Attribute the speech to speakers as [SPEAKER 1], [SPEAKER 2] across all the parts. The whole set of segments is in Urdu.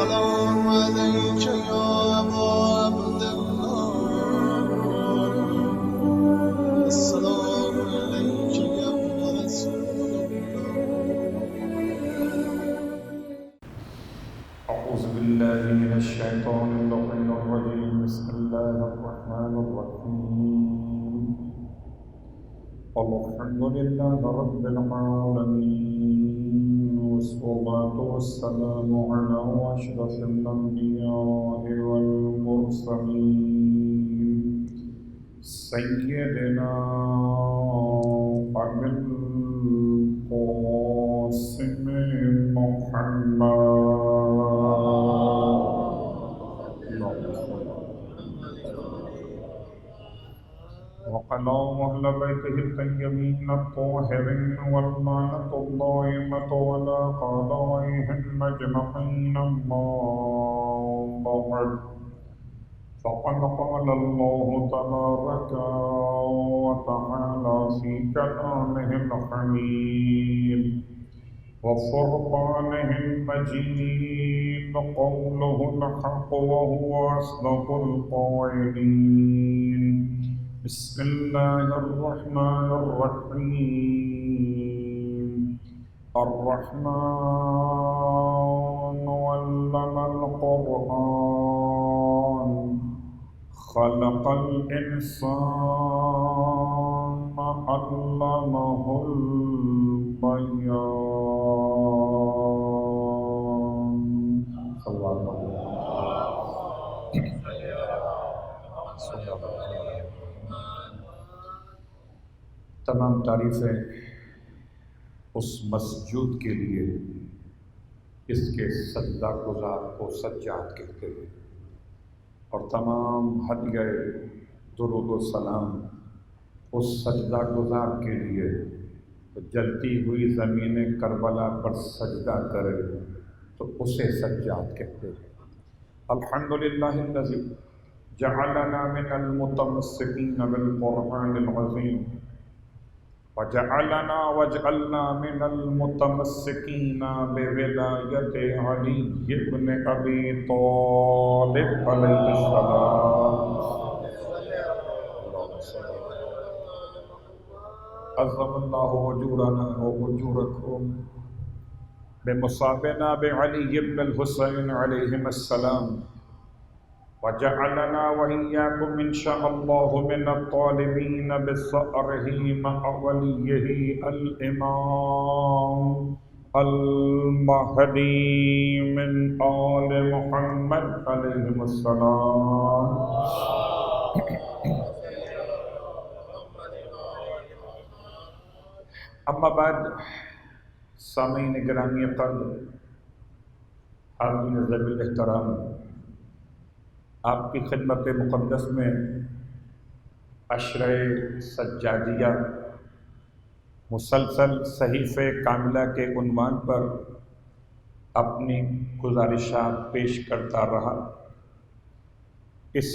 [SPEAKER 1] السلام عليك يا أبا عبد الله السلام عليك يا ابن رسول
[SPEAKER 2] أعوذ بالله من الشيطان اللعين الرجيم بسم الله الرحمن الرحيم الحمد لله رب العالمين والصلاة والسلام على أشرف الأنبياء والمرسلين سيدنا أبي القاسم محمد وعلى أهل بيته الطيبين الطاهرين واللعنة الدائمة على أعدائهم أجمعين أما بعد فقد قال الله تبارك وتعالى في كلامه الحميد وفرقانه المجيد قوله الحق وهو أصدق القائلين بسم الله الرحمن الرحيم الرحمن علم القرآن خلق الإنسان علمه البيان صلى الله عليه وسلم. تمام تعریفیں اس مسجود کے لیے اس کے سجدہ گزار کو سجاد کہتے ہیں، اور تمام ہدیہ درود و سلام اس سجدہ گزار کے لیے جلتی ہوئی زمین کربلا پر سجدہ کرے تو اسے سجاد کہتے ہیں۔ الحمدللہ الذی جعلنا من المتمسکین بالقرآن العظیم وجعلنا من المتمسکین بولایت علی بن ابی طالب علیہ السلام عظم اللہ اجورنا واجورکم بمصابنا بعلی بن الحسین علیہم السلام وجعلنا وإياكم إن شاء الله من الطالبين بثأره مع وليه الإمام المهدي من آل محمد عليهم السلام۔ اما بعد، سامعین گرامی قدر، حاضرین ذوی الاحترام، آپ کی خدمت مقدس میں عشرہ سجادیہ مسلسل صحیفہ کاملہ کے عنوان پر اپنی گزارشات پیش کرتا رہا، اس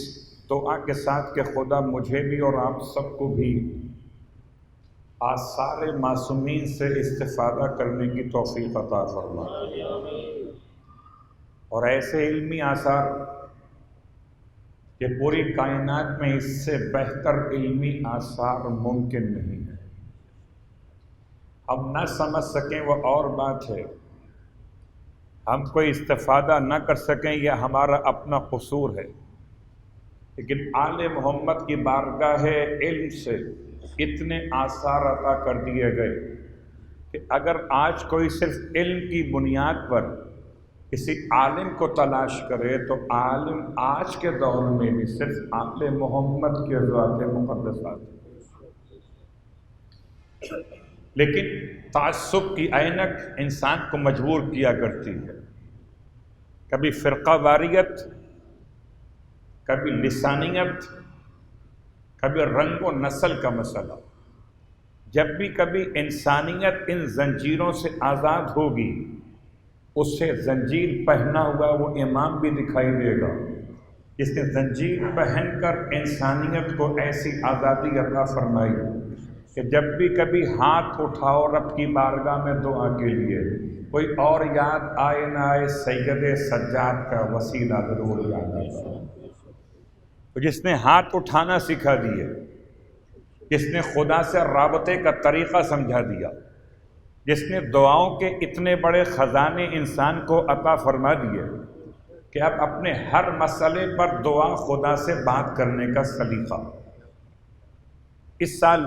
[SPEAKER 2] دعا کے ساتھ کہ خدا مجھے بھی اور آپ سب کو بھی آثار معصومین سے استفادہ کرنے کی توفیق عطا فرمائے، اور ایسے علمی آثار کہ پوری کائنات میں اس سے بہتر علمی آثار ممکن نہیں ہے۔ ہم نہ سمجھ سکیں وہ اور بات ہے، ہم کوئی استفادہ نہ کر سکیں یہ ہمارا اپنا قصور ہے، لیکن آل محمد کی بارگاہ علم سے اتنے آثار عطا کر دیے گئے کہ اگر آج کوئی صرف علم کی بنیاد پر کسی عالم کو تلاش کرے تو عالم آج کے دور میں بھی صرف آل محمد کے ذات مقدسات ہیں، لیکن تعصب کی عینک انسان کو مجبور کیا کرتی ہے، کبھی فرقہ واریت، کبھی لسانیت، کبھی رنگ و نسل کا مسئلہ۔ جب بھی کبھی انسانیت ان زنجیروں سے آزاد ہوگی، اسے زنجیر پہنا ہوا وہ امام بھی دکھائی دے گا جس نے زنجیر پہن کر انسانیت کو ایسی آزادی عطا فرمائی کہ جب بھی کبھی ہاتھ اٹھاؤ رب کی بارگاہ میں دعا کے لیے، کوئی اور یاد آئے نہ آئے، سید سجاد کا وسیلہ ضرور یاد آتا ہے۔ تو جس نے ہاتھ اٹھانا سکھا دیے، جس نے خدا سے رابطے کا طریقہ سمجھا دیا، جس نے دعاؤں کے اتنے بڑے خزانے انسان کو عطا فرما دیے کہ اب اپنے ہر مسئلے پر دعا خدا سے بات کرنے کا سلیقہ۔ اس سال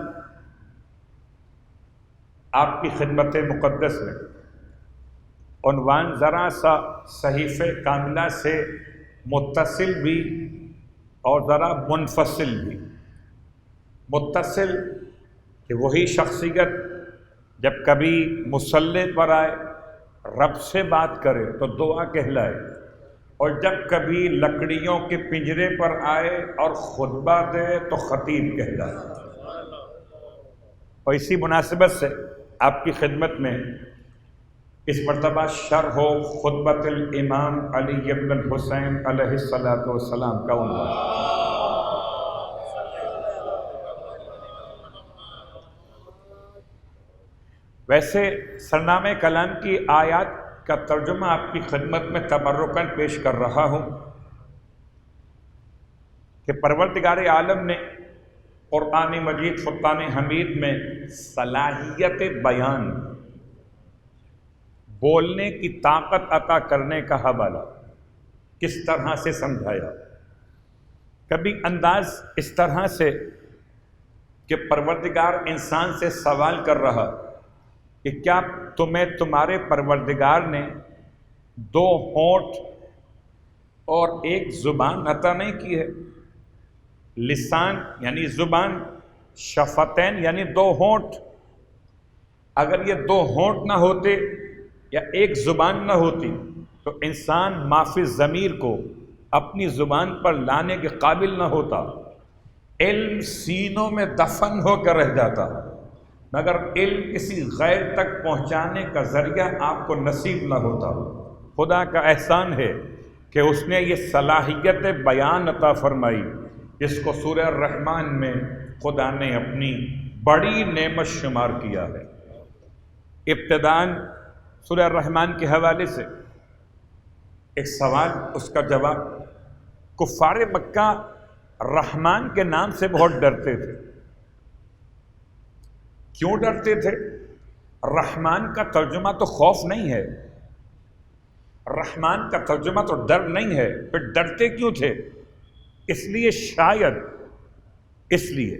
[SPEAKER 2] آپ کی خدمت مقدس میں عنوان ذرا سا صحیفہ کاملہ سے متصل بھی اور ذرا منفصل بھی۔ متصل کہ وہی شخصیت جب کبھی مصلی پر آئے رب سے بات کرے تو دعا کہلائے، اور جب کبھی لکڑیوں کے پنجرے پر آئے اور خطبہ دے تو خطیب کہلائے۔ اور اسی مناسبت سے آپ کی خدمت میں اس مرتبہ شرح و خطبۃ الامام علی بن الحسین علیہ السلام کا عنوان۔ ویسے سرنامہ کلام کی آیات کا ترجمہ آپ کی خدمت میں تبرکاً پیش کر رہا ہوں کہ پروردگار عالم نے قرآن مجید فرقان حمید میں صلاحیت بیان، بولنے کی طاقت عطا کرنے کا حوالہ کس طرح سے سمجھایا۔ کبھی انداز اس طرح سے کہ پروردگار انسان سے سوال کر رہا کہ کیا تمہیں تمہارے پروردگار نے 2 ہونٹ اور 1 زبان عطا نہیں کی ہے؟ لسان یعنی زبان، شفتین یعنی 2 ہونٹ۔ اگر یہ 2 ہونٹ نہ ہوتے یا 1 زبان نہ ہوتی تو انسان معافی ضمیر کو اپنی زبان پر لانے کے قابل نہ ہوتا، علم سینوں میں دفن ہو کر رہ جاتا، مگر علم کسی غیر تک پہنچانے کا ذریعہ آپ کو نصیب نہ ہوتا۔ خدا کا احسان ہے کہ اس نے یہ صلاحیت بیان عطا فرمائی، جس کو سورہ الرحمن میں خدا نے اپنی بڑی نعمت شمار کیا ہے۔ ابتداً سورہ الرحمن کے حوالے سے ایک سوال، اس کا جواب۔ کفار مکہ رحمان کے نام سے بہت ڈرتے تھے۔ کیوں ڈرتے تھے؟ رحمان کا ترجمہ تو خوف نہیں ہے، رحمان کا ترجمہ تو ڈر نہیں ہے، پھر ڈرتے کیوں تھے؟ اس لیے شاید اس لیے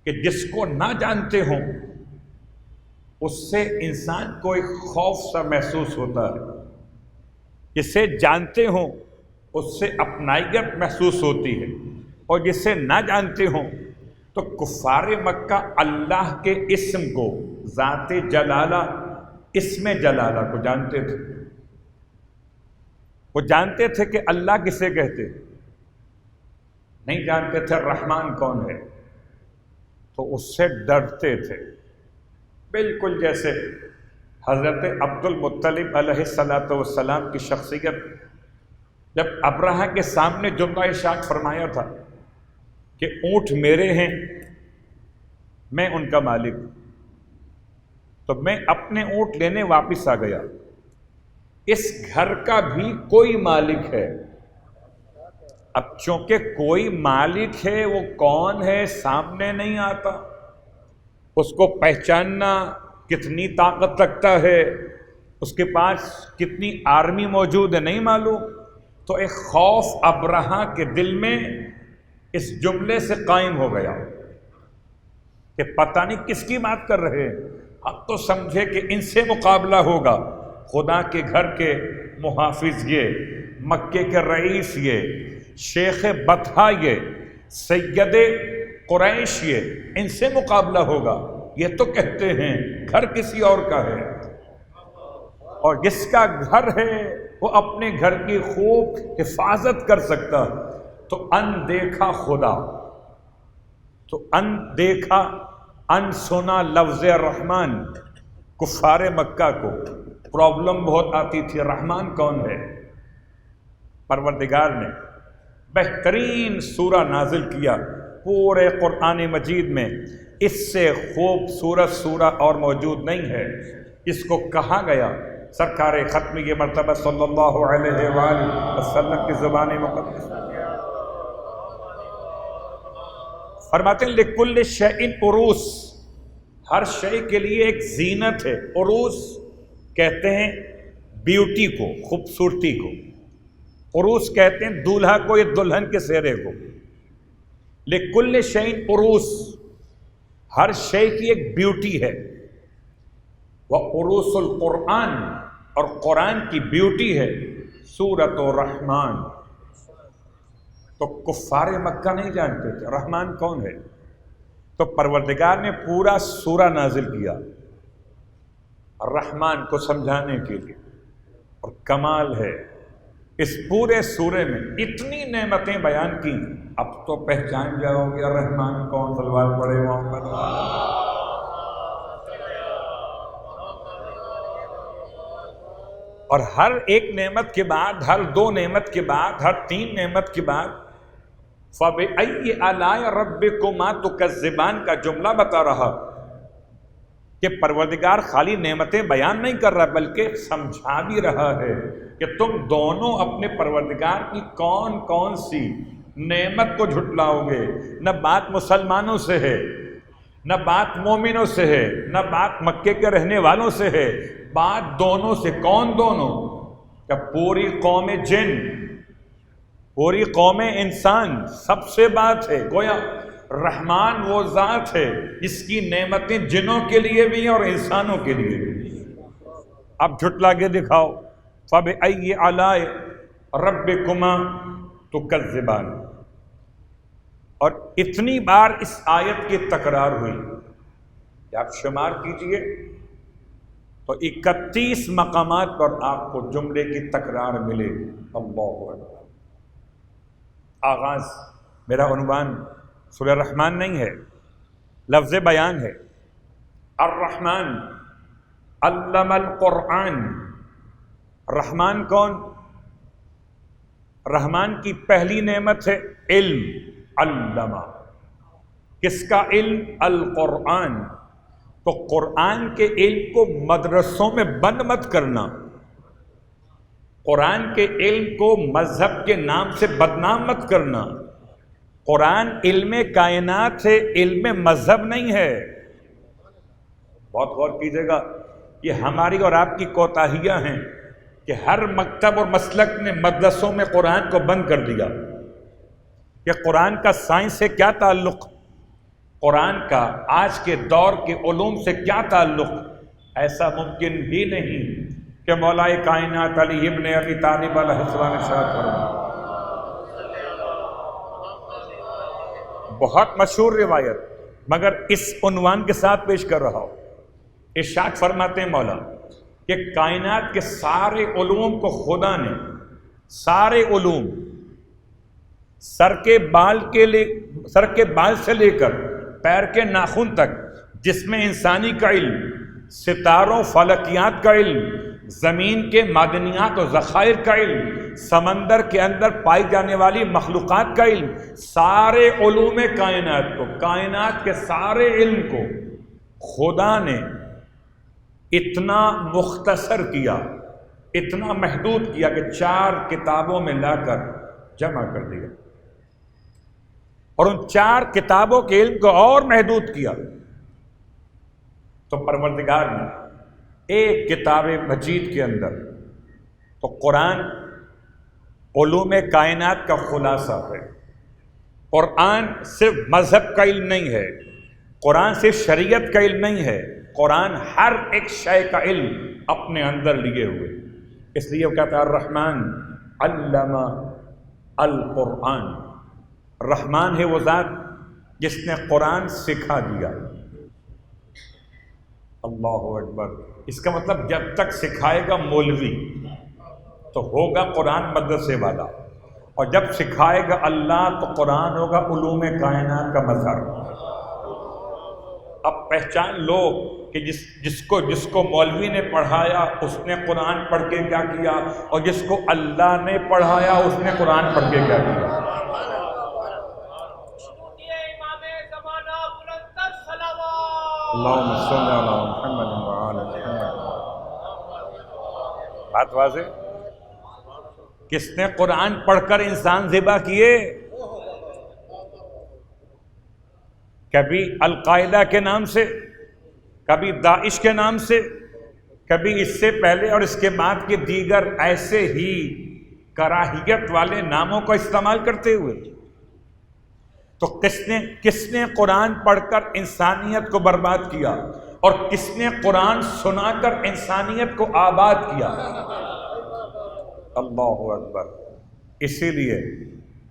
[SPEAKER 2] کہ جس کو نہ جانتے ہوں اس سے انسان کو ایک خوف سا محسوس ہوتا ہے، جسے جانتے ہوں اس سے اپنائیت محسوس ہوتی ہے، اور جسے نہ جانتے ہوں تو کفار مکہ اللہ کے اسم کو، ذات جلالہ، اسم جلالہ کو جانتے تھے۔ وہ جانتے تھے کہ اللہ کسے کہتے، نہیں جانتے تھے رحمان کون ہے، تو اس سے ڈرتے تھے۔ بالکل جیسے حضرت عبد المطلب علیہ السلام کی شخصیت، جب ابرہہ کے سامنے جملہ ارشاد فرمایا تھا کہ اونٹ میرے ہیں، میں ان کا مالک ہوں، تو میں اپنے اونٹ لینے واپس آ گیا۔ اس گھر کا بھی کوئی مالک ہے، اب چونکہ کوئی مالک ہے، وہ کون ہے سامنے نہیں آتا، اس کو پہچاننا کتنی طاقت رکھتا ہے، اس کے پاس کتنی آرمی موجود ہے نہیں معلوم۔ تو ایک خوف ابرہہ کے دل میں اس جملے سے قائم ہو گیا کہ پتہ نہیں کس کی بات کر رہے ہیں، اب تو سمجھے کہ ان سے مقابلہ ہوگا۔ خدا کے گھر کے محافظ یہ، مکے کے رئیس یہ، شیخ بطحہ یہ، سید قریش یہ، ان سے مقابلہ ہوگا۔ یہ تو کہتے ہیں گھر کسی اور کا ہے، اور جس کا گھر ہے وہ اپنے گھر کی خوب حفاظت کر سکتا، تو اندیکھا خدا، تو اندیکھا انسنا لفظ رحمان۔ کفار مکہ کو پرابلم بہت آتی تھی، رحمان کون ہے؟ پروردگار نے بہترین سورہ نازل کیا پورے قرآن مجید میں اس سے خوبصورت سورہ اور موجود نہیں ہے. اس کو کہا گیا سرکار ختمی مرتبہ صلی اللہ علیہ وآلہ وسلم کی زبان مقدس. فرماتے ہیں لکل شیء عروس، ہر شے کے لیے ایک زینت ہے. عروس کہتے ہیں بیوٹی کو، خوبصورتی کو. عروس کہتے ہیں دولہا کو یا دلہن کے چہرے کو. لکل شیء عروس، ہر شے کی ایک بیوٹی ہے. وعروس القرآن، اور قرآن کی بیوٹی ہے سورۃ الرحمن. تو کفار مکہ نہیں جانتے تھے رحمان کون ہے، تو پروردگار نے پورا سورہ نازل کیا الرحمن کو سمجھانے کے لیے. اور کمال ہے اس پورے سورے میں اتنی نعمتیں بیان کی. اب تو پہچان جاؤ گے الرحمن کون. صلوات پڑھے محمد. اور ہر ایک نعمت کے بعد، ہر دو نعمت کے بعد، ہر تین نعمت کے بعد فَبِأَيِّ آلَاءِ رَبِّكُمَا تُكَذِّبَانِ کا جملہ بتا رہا کہ پروردگار خالی نعمتیں بیان نہیں کر رہا بلکہ سمجھا بھی رہا ہے کہ تم دونوں اپنے پروردگار کی کون کون سی نعمت کو جھٹلاؤ گے. نہ بات مسلمانوں سے ہے، نہ بات مومنوں سے ہے، نہ بات مکے کے رہنے والوں سے ہے، بات دونوں سے. کون دونوں؟ کہ پوری قوم جن، پوری قوم انسان، سب سے بات ہے. گویا رحمان وہ ذات ہے جس کی نعمتیں جنوں کے لیے بھی ہیں اور انسانوں کے لیے بھی. اب جھٹلا کے دکھاؤ. فَبِأَيِّ آلَاءِ رَبِّكُمَا تُكَذِّبَانِ. اور اتنی بار اس آیت کی تکرار ہوئی کہ آپ شمار کیجئے تو 31 مقامات پر آپ کو جملے کی تکرار ملے گی. اللہ اکبر. آغاز میرا عنوان سورہ رحمان نہیں ہے، لفظ بیان ہے. الرحمن علم القرآن. رحمان کون؟ رحمان کی پہلی نعمت ہے علم. علمہ، کس کا علم؟ القرآن. تو قرآن کے علم کو مدرسوں میں بند مت کرنا، قرآن کے علم کو مذہب کے نام سے بدنام مت کرنا. قرآن علم کائنات ہے، علم مذہب نہیں ہے. بہت غور کیجیے گا، یہ ہماری اور آپ کی کوتاہیاں ہیں کہ ہر مکتب اور مسلک نے مدرسوں میں قرآن کو بند کر دیا. کہ قرآن کا سائنس سے کیا تعلق، قرآن کا آج کے دور کے علوم سے کیا تعلق؟ ایسا ممکن ہی نہیں کہ مولا کائنات علی ابن ابی طالب علیہ السلام ارشاد فرمائے. بہت مشہور روایت، مگر اس عنوان کے ساتھ پیش کر رہا ہوں. ارشاد فرماتے ہیں مولا کہ کائنات کے سارے علوم کو خدا نے، سارے علوم، سر کے بال سے لے کر پیر کے ناخن تک، جس میں انسانی کا علم، ستاروں فلکیات کا علم، زمین کے معدنیات و ذخائر کا علم، سمندر کے اندر پائی جانے والی مخلوقات کا علم، سارے علوم کائنات کو، کائنات کے سارے علم کو خدا نے اتنا مختصر کیا، اتنا محدود کیا کہ 4 کتابوں میں لا کر جمع کر دیا. اور ان 4 کتابوں کے علم کو اور محدود کیا. تو پروردگار نے ایک کتاب مجید کے اندر، تو قرآن علوم کائنات کا خلاصہ ہے. قرآن صرف مذہب کا علم نہیں ہے، قرآن صرف شریعت کا علم نہیں ہے، قرآن ہر ایک شے کا علم اپنے اندر لیے ہوئے. اس لیے وہ کہتا ہے الرحمن علم القرآن. رحمان ہے وہ ذات جس نے قرآن سکھا دیا. اللہ اکبر. اس کا مطلب جب تک سکھائے گا مولوی تو ہوگا قرآن مدرسے والا، اور جب سکھائے گا اللہ تو قرآن ہوگا علوم کائنات کا مظہر. اب پہچان لو کہ جس کو مولوی نے پڑھایا اس نے قرآن پڑھ کے کیا کیا، اور جس کو اللہ نے پڑھایا اس نے قرآن پڑھ کے کیا کیا. اللہم صل علی محمد وعلی محمد. بات واضح. کس نے قرآن پڑھ کر انسان ذبح کیے؟ کبھی القاعدہ کے نام سے، کبھی داعش کے نام سے، کبھی اس سے پہلے اور اس کے بعد کے دیگر ایسے ہی کراہیت والے ناموں کا استعمال کرتے ہوئے. تو کس نے قرآن پڑھ کر انسانیت کو برباد کیا اور کس نے قرآن سنا کر انسانیت کو آباد کیا؟ اللہ اکبر. اسی لیے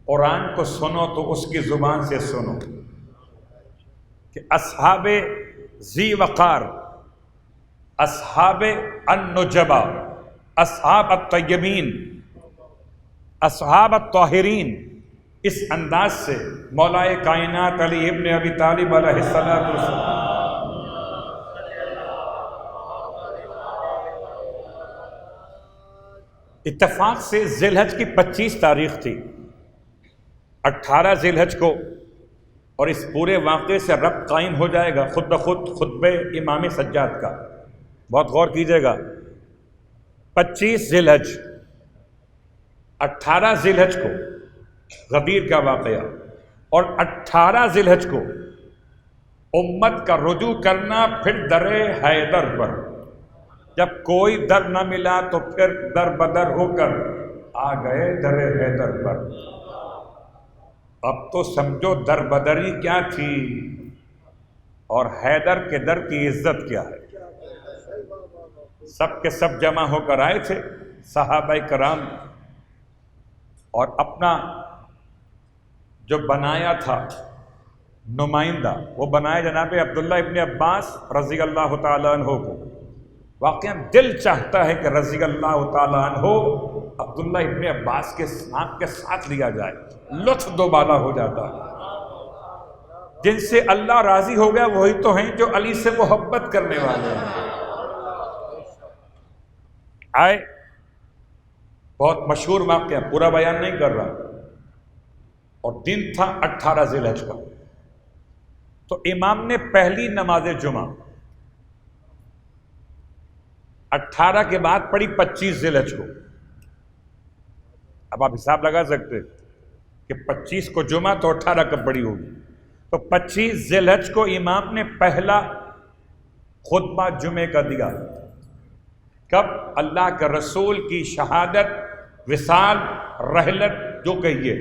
[SPEAKER 2] قرآن کو سنو تو اس کی زبان سے سنو کہ اصحاب ذی وقار، اصحاب النجبہ، اصحاب الطیبین، اصحاب الطاہرین اس انداز سے مولا کائنات علی ابن ابی طالب علیہ السلام اتفاق سے ذی الحج کی 25 تاریخ تھی. 18 ذی الحج کو، اور اس پورے واقعے سے ربط قائم ہو جائے گا خود بخود خطبہ امام سجاد کا. بہت غور کیجیے گا. 25 ذی الحج، 18 ذی الحج کو غدیر کا واقعہ، اور 18 ذی الحج کو امت کا رجوع کرنا پھر در حیدر پر. جب کوئی در نہ ملا تو پھر در بدر ہو کر آ گئے در حیدر پر. اب تو سمجھو در بدری کیا تھی اور حیدر کے در کی عزت کیا ہے. سب کے سب جمع ہو کر آئے تھے صحابہ کرام، اور اپنا جو بنایا تھا نمائندہ وہ بنایا جناب عبداللہ ابن عباس رضی اللہ تعالیٰ عنہ کو. واقعاً دل چاہتا ہے کہ رضی اللہ تعالیٰ عنہ عبداللہ ابن عباس کے ساتھ لیا جائے، لطف دوبالا ہو جاتا ہے. جن سے اللہ راضی ہو گیا وہی تو ہیں جو علی سے محبت کرنے والے ہیں. آئے، بہت مشہور واقعہ، پورا بیان نہیں کر رہا. اور دن تھا 18 ذی الحج کا. تو امام نے پہلی نماز جمعہ 18 کے بعد پڑھی 25 ذی الحج کو. اب آپ حساب لگا سکتے کہ 25 کو جمعہ تو 18 کب پڑھی ہوگی. تو 25 ذی الحج کو امام نے پہلا خطبہ جمعے کا دیا. کب؟ اللہ کے رسول کی شہادت، وصال، رحلت جو کہیے،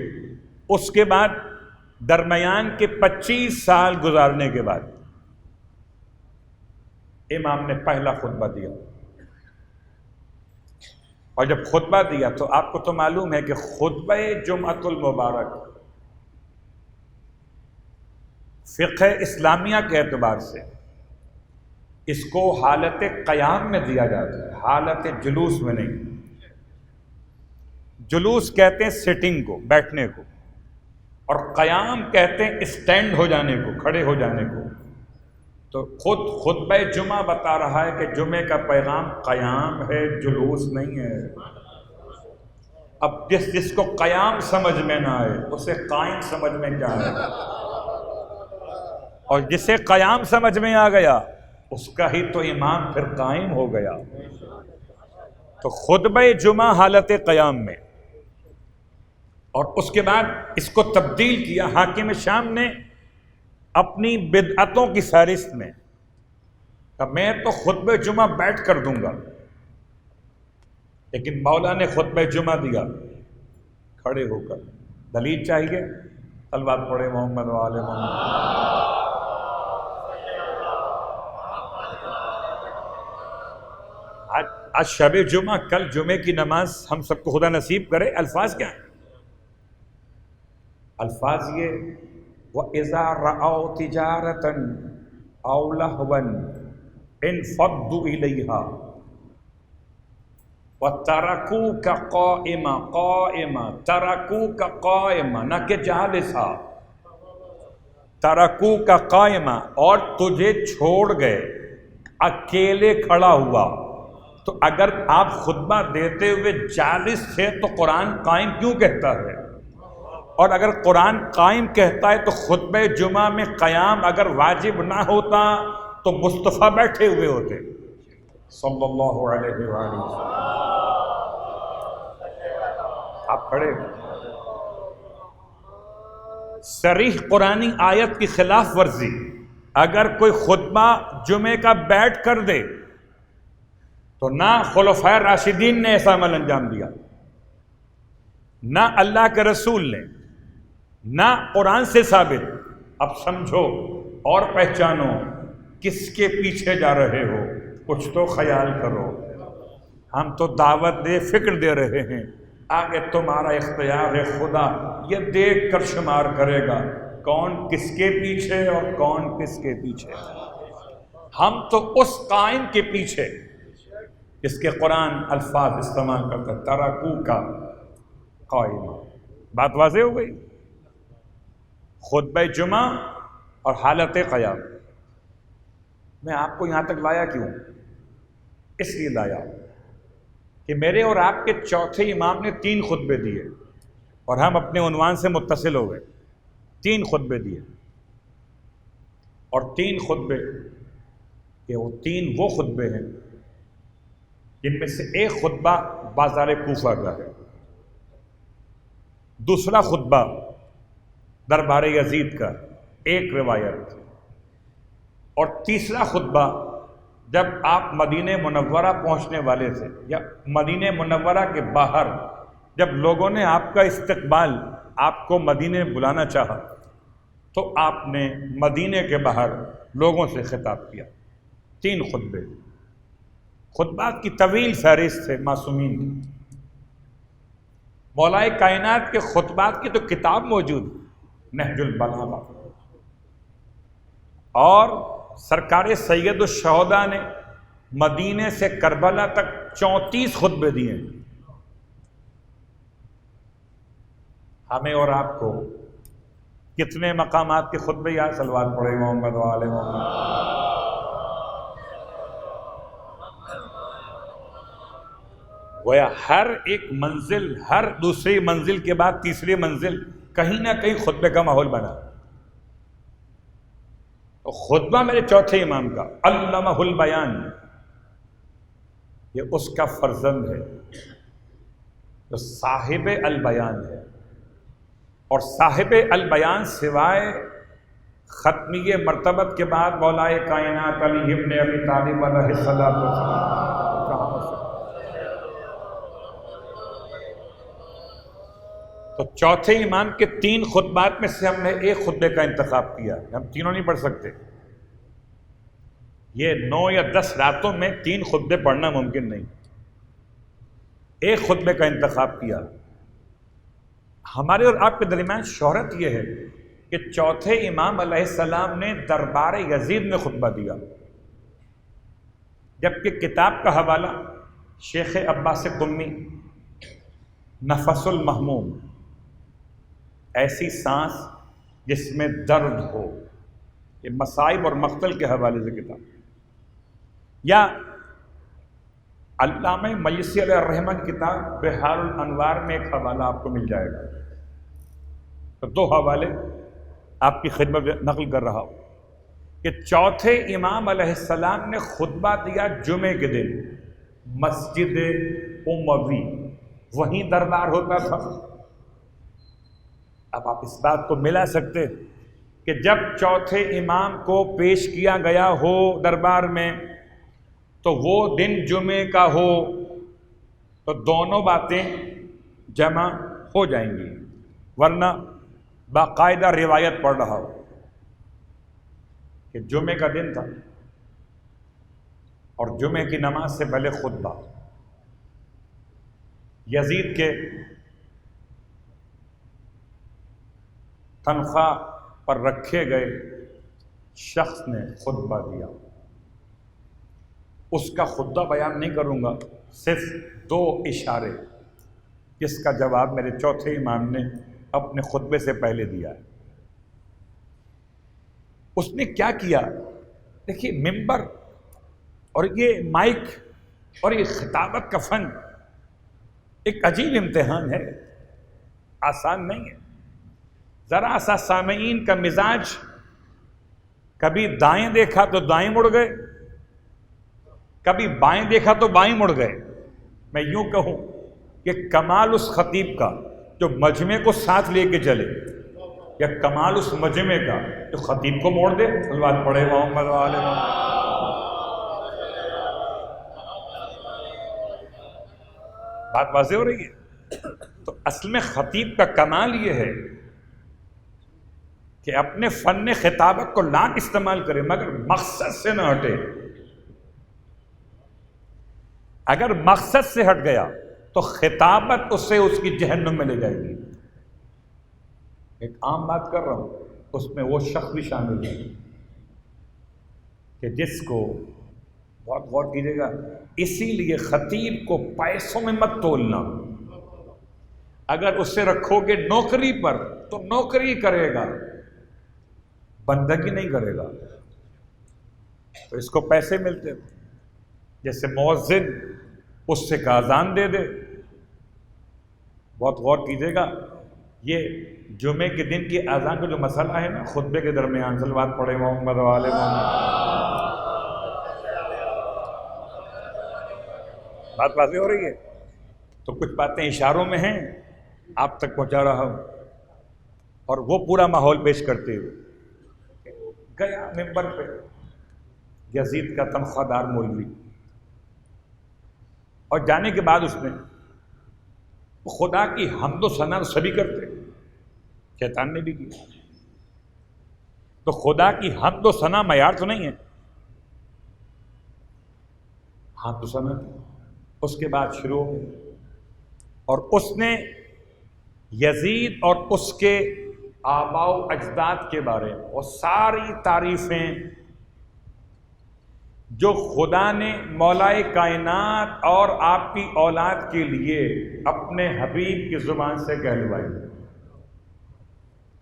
[SPEAKER 2] اس کے بعد درمیان کے 25 سال گزارنے کے بعد امام نے پہلا خطبہ دیا. اور جب خطبہ دیا تو آپ کو تو معلوم ہے کہ خطبہ جمعۃ المبارک فقہ اسلامیہ کے اعتبار سے اس کو حالت قیام میں دیا جاتا ہے، حالت جلوس میں نہیں. جلوس کہتے ہیں سٹنگ کو، بیٹھنے کو، اور قیام کہتے ہیں اسٹینڈ ہو جانے کو، کھڑے ہو جانے کو. تو خود خطبہ جمعہ بتا رہا ہے کہ جمعے کا پیغام قیام ہے، جلوس نہیں ہے. اب جس کو قیام سمجھ میں نہ آئے اسے قائم سمجھ میں کیا آئے گا؟ اور جسے قیام سمجھ میں آ گیا اس کا ہی تو امام پھر قائم ہو گیا. تو خطبہ جمعہ حالت قیام میں، اور اس کے بعد اس کو تبدیل کیا حاکم شام نے اپنی بدعتوں کی فہرست میں کہ میں تو خطبہ جمعہ بیٹھ کر دوں گا، لیکن مولا نے خطبہ جمعہ دیا کھڑے ہو کر. دلیل چاہیے؟ صلوات پڑھے محمد و آل محمد. آج شب جمعہ، کل جمعے کی نماز ہم سب کو خدا نصیب کرے. الفاظ کیا ہیں؟ الفاظ یہ وَإِذَا رَأَوْا تِجَارَةً أَوْ لَهْوًا انفضوا إِلَيْهَا وَتَرَكُوكَ قَائِمًا تَرَكُوكَ قَائِمًا، نہ کہ جالسا، تَرَكُوكَ قَائِمًا، اور تجھے چھوڑ گئے اکیلے کھڑا ہوا. تو اگر آپ خطبہ دیتے ہوئے جالس تھے تو قرآن قائم کیوں کہتا ہے؟ اور اگر قرآن قائم کہتا ہے تو خطبہ جمعہ میں قیام اگر واجب نہ ہوتا تو مصطفیٰ بیٹھے ہوئے ہوتے صلی اللہ علیہ وآلہ وسلم. آپ کھڑے. صریح قرآنی آیت کی خلاف ورزی اگر کوئی خطبہ جمعے کا بیٹھ کر دے تو نہ خلفائے راشدین نے ایسا عمل انجام دیا، نہ اللہ کے رسول نے، نہ قرآن سے ثابت. اب سمجھو اور پہچانو کس کے پیچھے جا رہے ہو، کچھ تو خیال کرو. ہم تو دعوت دے فکر دے رہے ہیں، آگے تمہارا اختیار ہے، خدا یہ دیکھ کر شمار کرے گا کون کس کے پیچھے اور کون کس کے پیچھے. ہم تو اس قائم کے پیچھے جس کے قرآن الفاظ استعمال کرتا ترکو کا قائم. بات واضح ہو گئی. خطبہ جمعہ اور حالت قیام. میں آپ کو یہاں تک لایا کیوں؟ اس لیے لایا کہ میرے اور آپ کے چوتھے امام نے 3 خطبے دیے اور ہم اپنے عنوان سے متصل ہو گئے. 3 خطبے دیے اور 3 خطبے کہ وہ 3 وہ خطبے ہیں جن میں سے ایک خطبہ بازار کوفہ کا ہے، دوسرا خطبہ دربار یزید کا ایک روایت، اور تیسرا خطبہ جب آپ مدینہ منورہ پہنچنے والے تھے یا مدینہ منورہ کے باہر جب لوگوں نے آپ کا استقبال، آپ کو مدینہ بلانا چاہا تو آپ نے مدینہ کے باہر لوگوں سے خطاب کیا. 3 خطبے. خطبات کی طویل فہرست ہے معصومین کی. مولا کائنات کے خطبات کی تو کتاب موجود ہے، نہج البلاغہ. اور سرکار سید الشہداء نے مدینے سے کربلا تک 34 خطبے دیے. ہمیں اور آپ کو کتنے مقامات کے خطبے یاد؟ صلوات پڑھے محمد و آل محمد. گویا ہر ایک منزل، ہر دوسری منزل کے بعد تیسری منزل کہیں نہ کہیں خطبے کا ماحول بنا. تو خطبہ میرے چوتھے امام کا علمہ البیان، یہ اس کا فرزند ہے جو صاحب البیان ہے. اور صاحب البیان سوائے ختمیہ مرتبت کے بعد مولا کائنات علی ابن ابی طالب علیہ السلام کہاں ہو سکتا. تو چوتھے امام کے 3 خطبات میں سے ہم نے ایک خطبے کا انتخاب کیا. ہم تینوں نہیں پڑھ سکتے. یہ 9 یا 10 راتوں میں 3 خطبے پڑھنا ممکن نہیں. ایک خطبے کا انتخاب کیا. ہمارے اور آپ کے درمیان شہرت یہ ہے کہ چوتھے امام علیہ السلام نے دربار یزید میں خطبہ دیا، جبکہ کتاب کا حوالہ شیخ عباس قمی نفس المحموم، ایسی سانس جس میں درد ہو، یہ مصائب اور مقتل کے حوالے سے کتاب، یا علامہ مجلسی علیہ الرحمن کتاب بحار الانوار میں ایک حوالہ آپ کو مل جائے گا. تو 2 حوالے آپ کی خدمت میں نقل کر رہا ہوں کہ چوتھے امام علیہ السلام نے خطبہ دیا جمعے کے دن مسجد اموی، وہیں دربار ہوتا تھا. اب آپ اس بات کو ملا سکتے کہ جب چوتھے امام کو پیش کیا گیا ہو دربار میں تو وہ دن جمعے کا ہو تو دونوں باتیں جمع ہو جائیں گی، ورنہ باقاعدہ روایت پڑھ رہا ہو کہ جمعے کا دن تھا اور جمعے کی نماز سے پہلے خطبہ. یزید کے تنخواہ پر رکھے گئے شخص نے خطبہ دیا. اس کا خطبہ بیان نہیں کروں گا، صرف 2 اشارے جس کا جواب میرے چوتھے امام نے اپنے خطبے سے پہلے دیا ہے. اس نے کیا کیا؟ دیکھیے، ممبر اور یہ مائک اور یہ خطابت کا فن ایک عجیب امتحان ہے، آسان نہیں ہے. ذرا سا سامعین کا مزاج کبھی دائیں دیکھا تو دائیں مڑ گئے، کبھی بائیں دیکھا تو بائیں مڑ گئے۔ میں یوں کہوں کہ کمال اس خطیب کا جو مجمع کو ساتھ لے کے چلے، یا کمال اس مجمع کا جو خطیب کو موڑ دے۔ صلوات پڑھے محمد وآل محمد۔ بات واضح ہو رہی ہے؟ تو اصل میں خطیب کا کمال یہ ہے کہ اپنے فن خطابت کو لاکھ استعمال کرے مگر مقصد سے نہ ہٹے۔ اگر مقصد سے ہٹ گیا تو خطابت اسے اس کی جہنم میں لے جائے گی۔ ایک عام بات کر رہا ہوں، اس میں وہ شخص بھی شامل ہے کہ جس کو، بہت غور کیجیے گا، اسی لیے خطیب کو پیسوں میں مت تولنا۔ اگر اسے رکھو گے نوکری پر تو نوکری کرے گا، بندگی نہیں کرے گا۔ تو اس کو پیسے ملتے تھے، جیسے مؤذن اس سے کا اذان دے دے۔ بہت غور کیجیے گا، یہ جمعے کے دن کی اذان کا جو مسئلہ ہے نا، خطبے کے درمیان صلوات پڑھے محمد وآل محمد، بات واضح ہو رہی ہے؟ تو کچھ باتیں اشاروں میں ہیں، آپ تک پہنچا رہا ہوں، اور وہ پورا ماحول پیش کرتے ہوئے گیا ممبر پہ یزید کا تنخواہ دار مولوی، اور جانے کے بعد اس نے خدا کی حمد و ثنا سبھی کرتے، شیطان نے بھی کیا، تو خدا کی حمد و ثنا معیار تو نہیں ہے، حمد و ثنا اس کے بعد شروع ہو گئی، اور اس نے یزید اور اس کے آباء و اجداد کے بارے میں وہ ساری تعریفیں جو خدا نے مولائے کائنات اور آپ کی اولاد کے لیے اپنے حبیب کی زبان سے کہلوائی،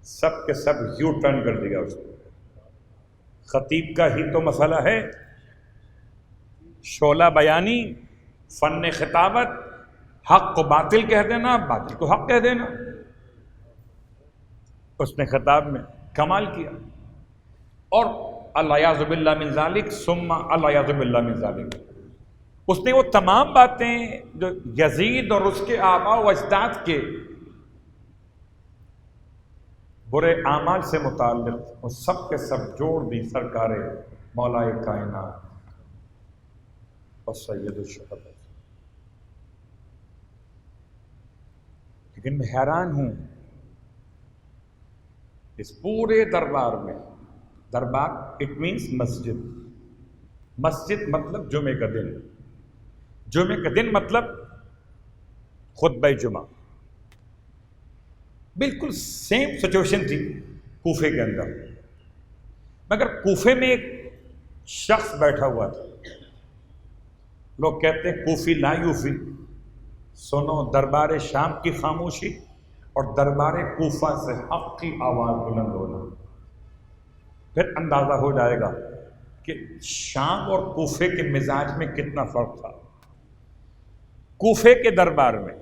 [SPEAKER 2] سب کے سب یو ٹرن کر دیا اس کو۔ خطیب کا ہی تو مسئلہ ہے، شعلہ بیانی، فن خطابت، حق کو باطل کہہ دینا، باطل کو حق کہہ دینا۔ اس نے خطاب میں کمال کیا، اور الیاذ باللہ من ذالک ثم الیاذ باللہ من ذالک، اس نے وہ تمام باتیں جو یزید اور اس کے آباء و اجداد کے برے اعمال سے متعلق، وہ سب کے سب جوڑ دی سرکار مولائے کائنات اور سید الشہداء۔ لیکن میں حیران ہوں اس پورے دربار میں، دربار اٹ مینس مسجد، مسجد مطلب جمعے کا دن، جمعے کا دن مطلب خطبہ جمعہ۔ بالکل سیم سچویشن تھی کوفے کے اندر، مگر کوفے میں ایک شخص بیٹھا ہوا تھا، لوگ کہتے ہیں کوفی لا یوفی، سنو دربار شام کی خاموشی اور دربار کوفہ سے حق کی آواز بلند ہونا، پھر اندازہ ہو جائے گا کہ شام اور کوفے کے مزاج میں کتنا فرق تھا۔ کوفے کے دربار میں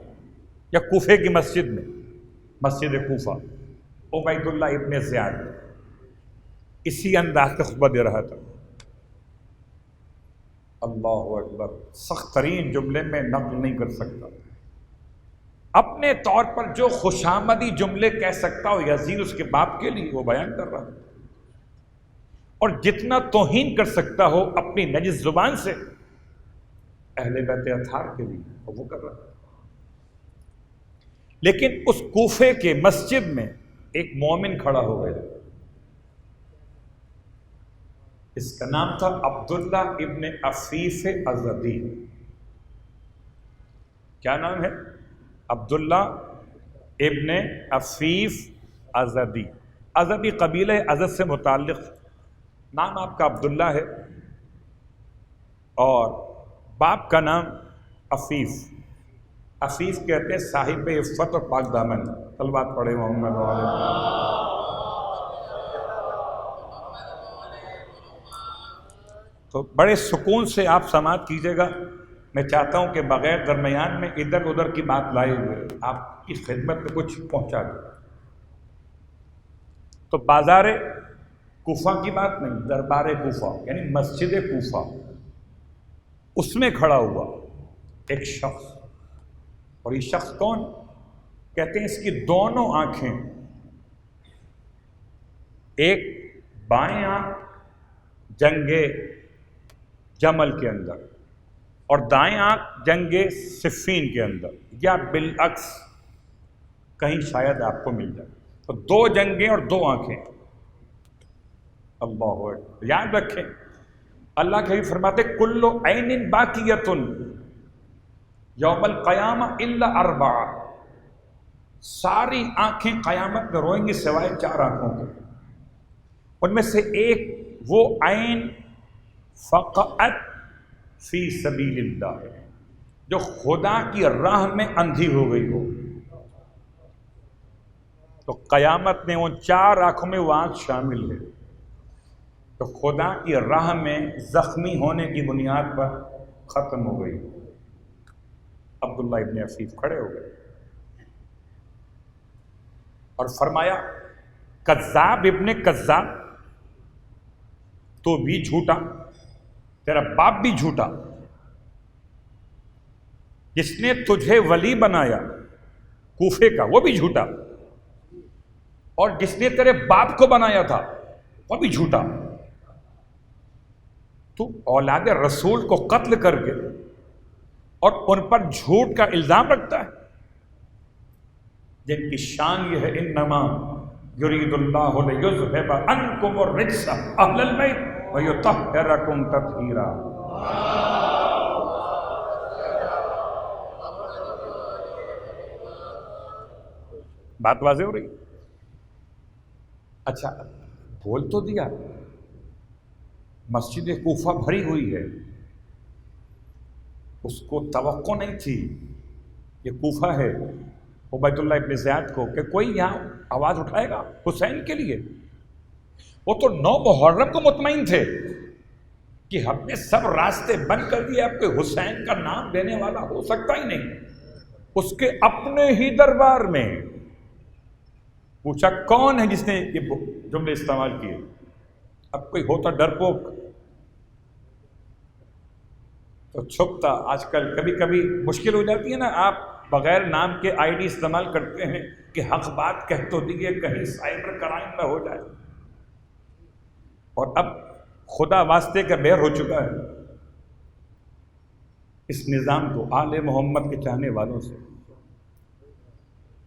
[SPEAKER 2] یا کوفے کی مسجد میں، مسجد کوفہ، عبید اللہ ابن زیاد اسی انداز کا خطبہ دے رہا تھا۔ اللہ اکبر، سخت ترین جملے میں نقل نہیں کر سکتا، اپنے طور پر جو خوشامدی جملے کہہ سکتا ہو یزید اس کے باپ کے لیے وہ بیان کر رہا، اور جتنا توہین کر سکتا ہو اپنی نجس زبان سے اہل بیت اطہار کے لیے وہ کر رہا۔ لیکن اس کوفے کے مسجد میں ایک مومن کھڑا ہو گیا، اس کا نام تھا عبداللہ ابن عفیف ازدی۔ کیا نام ہے؟ عبداللہ ابن عفیف ازدی۔ ازدی قبیلہ ازد سے متعلق، نام آپ کا عبداللہ ہے اور باپ کا نام عفیف۔ عفیف کہتے ہیں صاحب عفت اور پاک دامن۔ صلوات پڑھے محمد علیہ۔ تو بڑے سکون سے آپ سماعت کیجیے گا، میں چاہتا ہوں کہ بغیر درمیان میں ادھر ادھر کی بات لائے ہوئے آپ کی خدمت میں کچھ پہنچا دیں۔ تو بازار کوفہ کی بات نہیں، دربار کوفہ یعنی مسجد کوفہ، اس میں کھڑا ہوا ایک شخص. اور یہ شخص کون؟ کہتے ہیں اس کی دونوں آنکھیں، ایک بائیں آنکھ جنگ جمل کے اندر اور دائیں آنکھ جنگ صفین کے اندر، یا بالعکس کہیں شاید آپ کو مل جائے. تو دو جنگیں اور دو آنکھیں. اللہ اکبر. یاد رکھیں اللہ کے فرماتے کل عین باقیۃ یوم القیامہ الا اربع، ساری آنکھیں قیامت میں روئیں گی سوائے 4 آنکھوں کے. ان میں سے ایک وہ عین فقعت فی سبیل اللہ ہے جو خدا کی راہ میں اندھی ہو گئی ہو. تو قیامت میں ان 4 آنکھوں میں وہ آنکھ شامل ہے. تو خدا کی راہ میں زخمی ہونے کی بنیاد پر ختم ہو گئی. عبداللہ ابن عفیف کھڑے ہو گئے اور فرمایا کذاب ابن کذاب، تو بھی جھوٹا، تیرا باپ بھی جھوٹا. جس نے تجھے ولی بنایا کوفے کا وہ بھی جھوٹا، اور جس نے تیرے باپ کو بنایا تھا وہ بھی جھوٹا. تو اولاد رسول کو قتل کر کے اور ان پر جھوٹ کا الزام رکھتا ہے، جن کی شان یہ ہے انما یرید اللہ لیذھب عنکم الرجس اہل البیت ویطہرکم تطہیرا. بات واضح ہو رہی؟ اچھا بول تو دیا مسجد کوفہ بھری ہوئی ہے، اس کو توقع نہیں تھی یہ کوفہ ہے عبید اللہ ابن زیاد کو کہ کوئی یہاں آواز اٹھائے گا حسین کے لیے. وہ تو 9 محرم کو مطمئن تھے کہ ہم نے سب راستے بند کر دیے، اب کوئی حسین کا نام دینے والا ہو سکتا ہی نہیں. اس کے اپنے ہی دربار میں پوچھا کون ہے جس نے یہ جملے استعمال کیے. اب کوئی ہوتا ڈرپوک تو چھپتا. آج کل کبھی کبھی مشکل ہو جاتی ہے نا، آپ بغیر نام کے آئی ڈی استعمال کرتے ہیں کہ حق بات کہہ تو دیے کہیں سائبر کرائم نہ ہو جائے. اور اب خدا واسطے کا بیر ہو چکا ہے اس نظام کو آل محمد کے چاہنے والوں سے.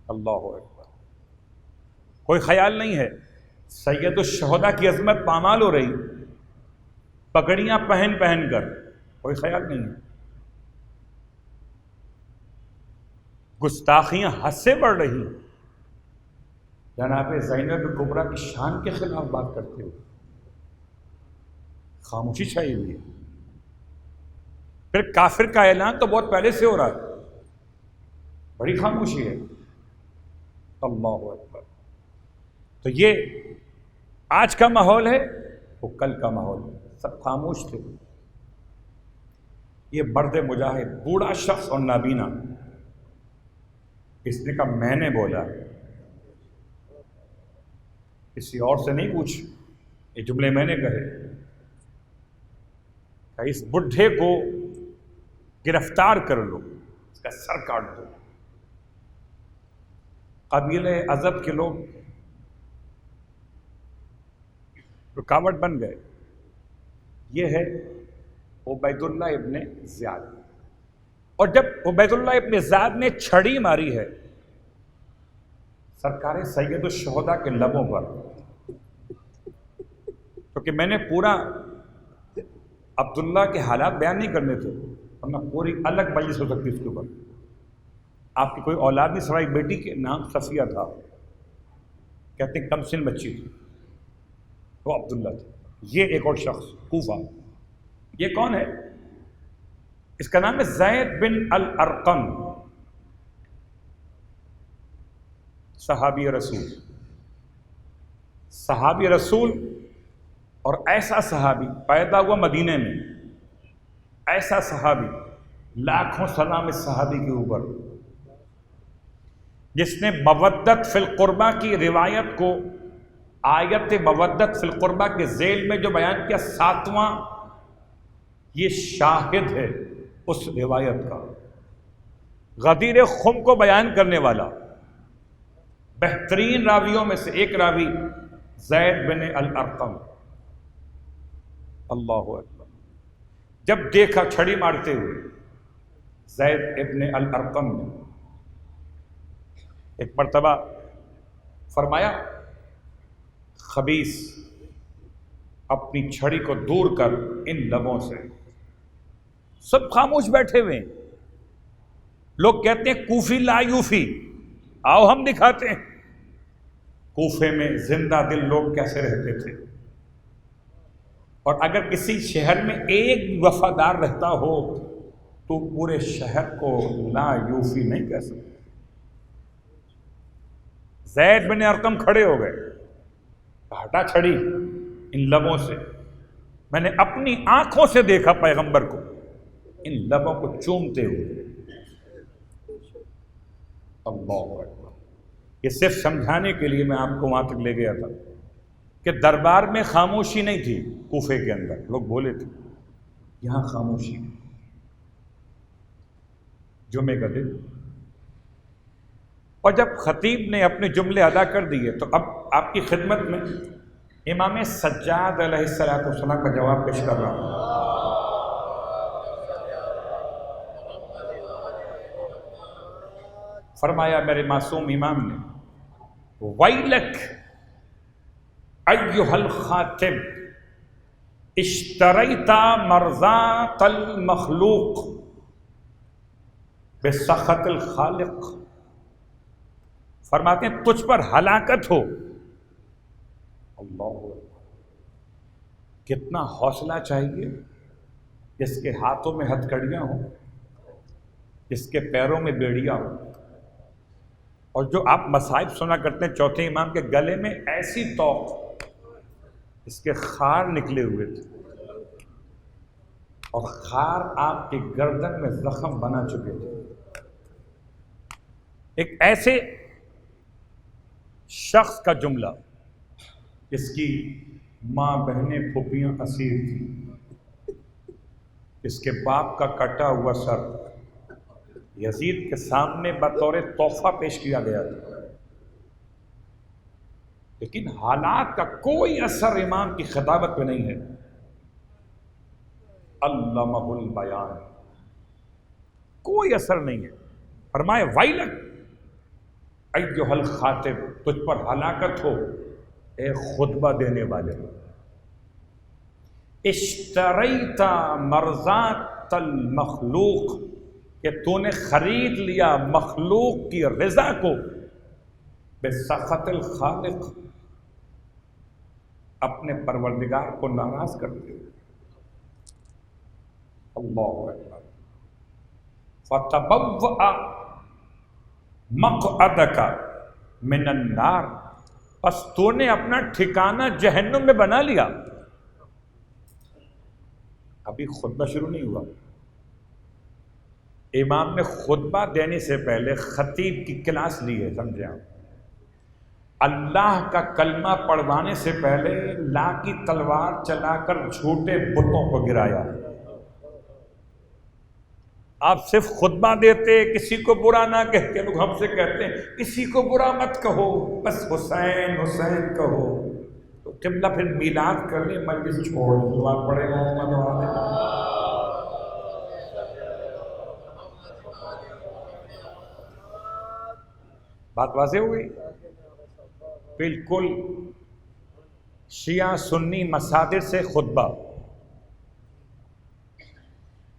[SPEAKER 2] اللہ اکبر. کوئی خیال نہیں ہے سید الشہداء کی عظمت پامال ہو رہی پگڑیاں پہن پہن کر، کوئی خیال نہیں ہے. گستاخیاں حد سے بڑھ رہی، جناب زینب کبریٰ کی شان کے خلاف بات کرتے ہوئے خاموشی چھائی ہوئی ہے. پھر کافر کا اعلان تو بہت پہلے سے ہو رہا ہے، بڑی خاموشی ہے. اللہ اکبر. تو یہ آج کا ماحول ہے، وہ کل کا ماحول ہے. سب خاموش تھے. یہ مرد مجاہد بوڑھا شخص اور نابینا، اس نے کہا میں نے بولا، کسی اور سے نہیں پوچھ، یہ جملے میں نے کہے. کہ اس بڈھے کو گرفتار کر لو، اس کا سر کاٹ دو. قبیلہ ازد کے لوگ رکاوٹ بن گئے. یہ ہے عبید اللہ ابن زیاد. اور جب عبید اللہ ابن زیاد نے چھڑی ماری ہے سرکار سید الشہداء کے لبوں پر، کیونکہ میں نے پورا عبداللہ کے حالات بیان نہیں کرنے تھے ورنہ پوری الگ مجلس ہو سکتی اس کے اوپر. آپ کی کوئی اولاد نہیں، سوائے ایک بیٹی کے نام صفیہ تھا، کہتے ہیں کم سن بچی تھی، وہ عبداللہ تھا. یہ ایک اور شخص کوفہ، یہ کون ہے؟ اس کا نام ہے زید بن الارقم، صحابی رسول. صحابی رسول اور ایسا صحابی پیدا ہوا مدینے میں، ایسا صحابی، لاکھوں سلام اس صحابی کے اوپر، جس نے مودت فی القربہ کی روایت کو آیت مودت فی القربہ کے ذیل میں جو بیان کیا 7واں، یہ شاہد ہے اس روایت کا، غدیر خم کو بیان کرنے والا بہترین راویوں میں سے ایک راوی زید بن الارقم، اللہ اکبر، جب دیکھا چھڑی مارتے ہوئے زید ابن الارقم نے ایک مرتبہ فرمایا خبیث اپنی چھڑی کو دور کر ان لبوں سے۔ سب خاموش بیٹھے ہوئے ہیں، لوگ کہتے ہیں کوفی لا یوفی، آؤ ہم دکھاتے ہیں کوفے میں زندہ دل لوگ کیسے رہتے تھے، اور اگر کسی شہر میں ایک وفادار رہتا ہو تو پورے شہر کو لا یوفی نہیں کہہ سکتے۔ زید بن ارقم کھڑے ہو گئے، ہٹا چھڑی ان لبوں سے، میں نے اپنی آنکھوں سے دیکھا پیغمبر کو ان لبوں کو چومتے ہوئے۔ اللہ اکبر، یہ صرف سمجھانے کے لیے میں آپ کو وہاں تک لے گیا تھا کہ دربار میں خاموشی نہیں تھی، کوفے کے اندر لوگ بولے تھے، یہاں خاموشی۔ جمعے کا دن، اور جب خطیب نے اپنے جملے ادا کر دیے تو اب آپ کی خدمت میں امام سجاد علیہ السلام کا جواب پیش کر رہا ہوں۔ فرمایا میرے معصوم امام نے، ویلک ایھا الخاتم اشتریت مرضات المخلوق بسخط الخالق۔ فرماتے ہیں تجھ پر ہلاکت ہو۔ اللہ، کتنا حوصلہ چاہیے جس کے ہاتھوں میں ہتھکڑیاں ہوں، جس کے پیروں میں بیڑیاں ہوں، اور جو آپ مصائب سنا کرتے ہیں چوتھے امام کے گلے میں ایسی توق اس کے خار نکلے ہوئے تھے، اور خار آپ کی گردن میں زخم بنا چکے تھے۔ ایک ایسے شخص کا جملہ جس کی ماں بہنیں پھوپھیاں اسیر تھیں، جس کے باپ کا کٹا ہوا سر یزید کے سامنے بطور تحفہ پیش کیا گیا تھا، لیکن حالات کا کوئی اثر امام کی خطابت پہ نہیں ہے۔ علمہ البیان، کوئی اثر نہیں ہے۔ فرمائے ویلک ایھا الخاتم، تجھ پر ہلاکت ہو اے خطبہ دینے والے، اشتریت مرضات المخلوق، کہ تو نے خرید لیا مخلوق کی رضا کو، بسخط الخالق، اپنے پروردگار کو ناراض کرتے ہوئے۔ اللہ اکبر۔ فتبوأ مقعدک من النار، پس تو نے اپنا ٹھکانہ جہنم میں بنا لیا۔ ابھی خطبہ شروع نہیں ہوا، امام نے خطبہ دینے سے پہلے خطیب کی کلاس لی ہے، سمجھے آپ؟ اللہ کا کلمہ پڑھوانے سے پہلے لا کی تلوار چلا کر جھوٹے بتوں کو گرایا۔ آپ صرف خطبہ دیتے، کسی کو برا نہ کہتے، لوگ ہم سے کہتے ہیں کسی کو برا مت کہو، بس حسین حسین کہو، تو قبلہ پھر میلاد کر لے، مجلس چھوڑ دعا پڑے گا۔ بات واضح ہوئی؟ بالکل شیعہ سنی مصادر سے خطبہ،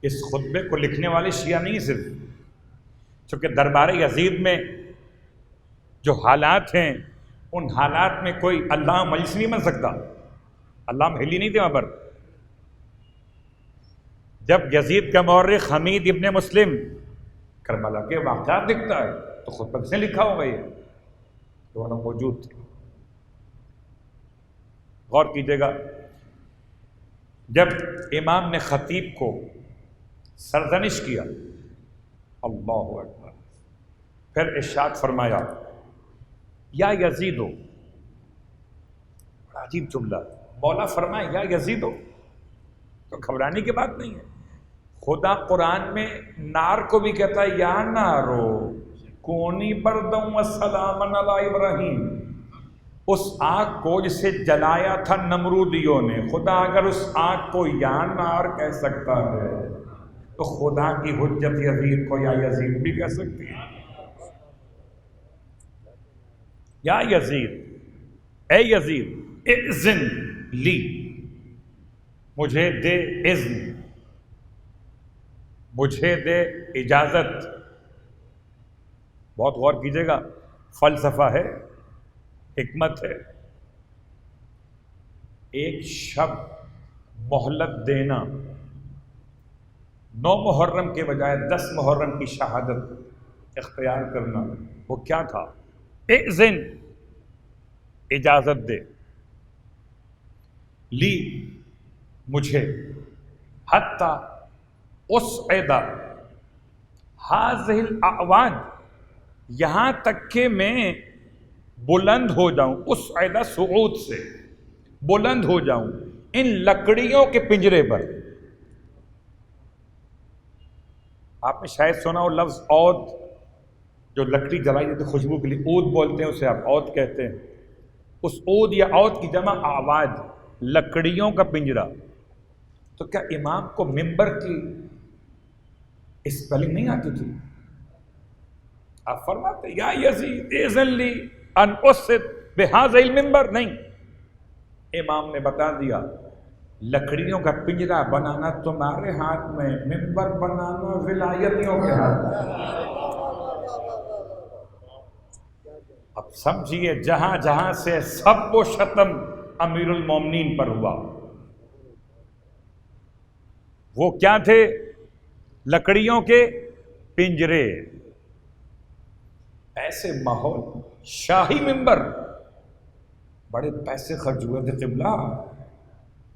[SPEAKER 2] اس خطبے کو لکھنے والے شیعہ نہیں صرف، چونکہ دربار یزید میں جو حالات ہیں ان حالات میں کوئی علامہ مجلس نہیں بن سکتا، علامہ ہلی نہیں تھے وہاں پر۔ جب یزید کا مورخ حمید ابن مسلم کربلا کے واقعات لکھتا ہے تو خطبہ کس نے لکھا ہوگا؟ یہ دونوں موجود تھے۔ غور کیجیے گا، جب امام نے خطیب کو سرزنش کیا، اللہ اکبر، پھر ارشاد فرمایا یا یزیدو عجیب جملہ. مولا فرمائے یا یزید ہو تو گھبرانے کی بات نہیں ہے. خدا قرآن میں نار کو بھی کہتا ہے یا نارو کونی بردم وسلام علی ابراہیم. اس آگ کو جسے جلایا تھا نمرودیوں نے، خدا اگر اس آگ کو یا نار کہہ سکتا ہے تو خدا کی حجت یزید کو یا یزید بھی کہہ سکتی ہے. یا یزید، اے یزید اذن لی، مجھے دے اذن، مجھے دے اجازت. بہت غور کیجیے گا، فلسفہ ہے، حکمت ہے. ایک شب مہلت دینا، 9 محرم کے بجائے 10 محرم کی شہادت اختیار کرنا، وہ کیا تھا؟ اذن، اجازت دے، لی مجھے، حتی اصعد ہذہ الاعواد، یہاں تک کہ میں بلند ہو جاؤں. اصعد صعود سے بلند ہو جاؤں ان لکڑیوں کے پنجرے پر. آپ نے شاید سنا ہو لفظ عود، جو لکڑی جلائی جاتی ہے خوشبو کے لیے، عود بولتے ہیں اسے، آپ عود کہتے ہیں. اس عود یا عود کی جمع آواز، لکڑیوں کا پنجرا. تو کیا امام کو ممبر کی اسپیلنگ نہیں آتی تھی؟ آپ فرماتے یا یزید اذن لی ان اسد بہذا المنبر. نہیں، امام نے بتا دیا لکڑیوں کا پنجرا بنانا تمہارے ہاتھ میں، منبر بنانا ولایتیوں کے ہاتھ میں. اب سمجھیے جہاں جہاں سے سب و شتم امیر المومنین پر ہوا، وہ کیا تھے؟ لکڑیوں کے پنجرے. ایسے ماحول، شاہی منبر، بڑے پیسے خرچ ہوئے تھے. قبلہ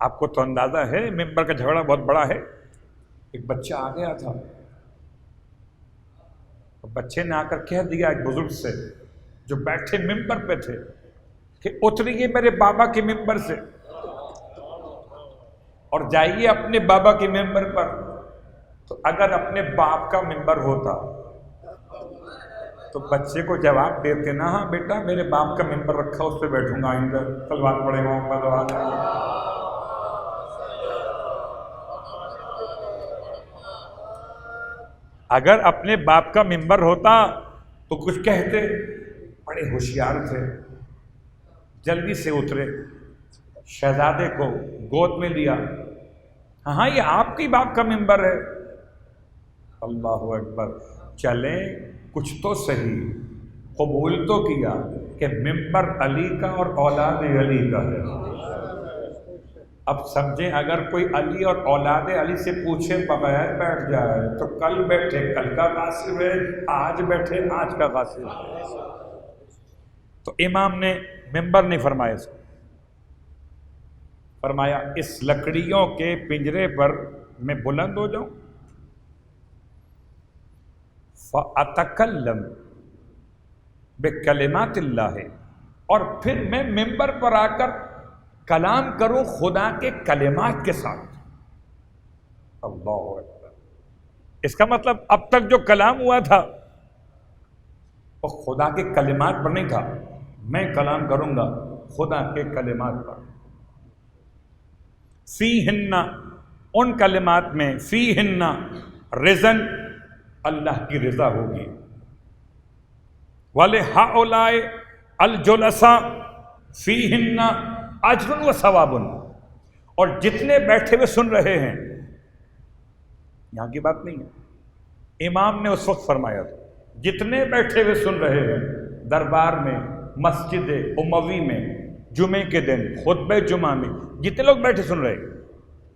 [SPEAKER 2] آپ کو تو اندازہ ہے منبر کا جھگڑا بہت بڑا ہے. ایک بچہ آ گیا تھا، بچے نے آ کر کہہ دیا ایک بزرگ سے جو بیٹھے منبر پہ تھے کہ اتریے میرے بابا کے منبر سے اور جائیے اپنے بابا کے منبر پر. تو اگر اپنے باپ کا منبر ہوتا تو بچے کو جواب دیتے نا، ہاں بیٹا میرے باپ کا منبر رکھا اس پہ بیٹھوں گا، آئندہ تلوار پڑے گا. اگر اپنے باپ کا منبر ہوتا تو کچھ کہتے. بڑے ہوشیار تھے، جلدی سے اترے، شہزادے کو گود میں لیا. ہاں یہ آپ کی باپ کا منبر ہے. اللہ اکبر. چلیں کچھ تو صحیح، قبول تو کیا کہ منبر علی کا اور اولاد علی کا ہے. اب سمجھیں اگر کوئی علی اور اولاد علی سے پوچھے بغیر بیٹھ جائے تو کل بیٹھے کل کا غاصب ہے، آج بیٹھے آج کا غاصب ہے. تو امام نے منبر نہیں فرمایا اس کو، فرمایا اس لکڑیوں کے پنجرے پر میں بلند ہو جاؤں. فَأَتَكَلَّمْ بِكَلِمَاتِ اللَّهِ، اور پھر میں منبر پر آ کر کلام کروں خدا کے کلمات کے ساتھ. اللہ اکبر. اس کا مطلب اب تک جو کلام ہوا تھا وہ خدا کے کلمات پر نہیں تھا، میں کلام کروں گا خدا کے کلمات پر. فیہن، ان کلمات میں، فیہن رضن، اللہ کی رضا ہوگی. وَلِهَؤُلَاءِ الْجُلَسَاء فِيهِنَّ أَجْرٌ وَثَوَابٌ، اور جتنے بیٹھے ہوئے سن رہے ہیں، یہاں کی بات نہیں ہے، امام نے اس وقت فرمایا تھا جتنے بیٹھے ہوئے سن رہے ہیں دربار میں، مسجد اموی میں، جمعے کے دن خطبہ جمعہ میں جتنے لوگ بیٹھے سن رہے ہیں،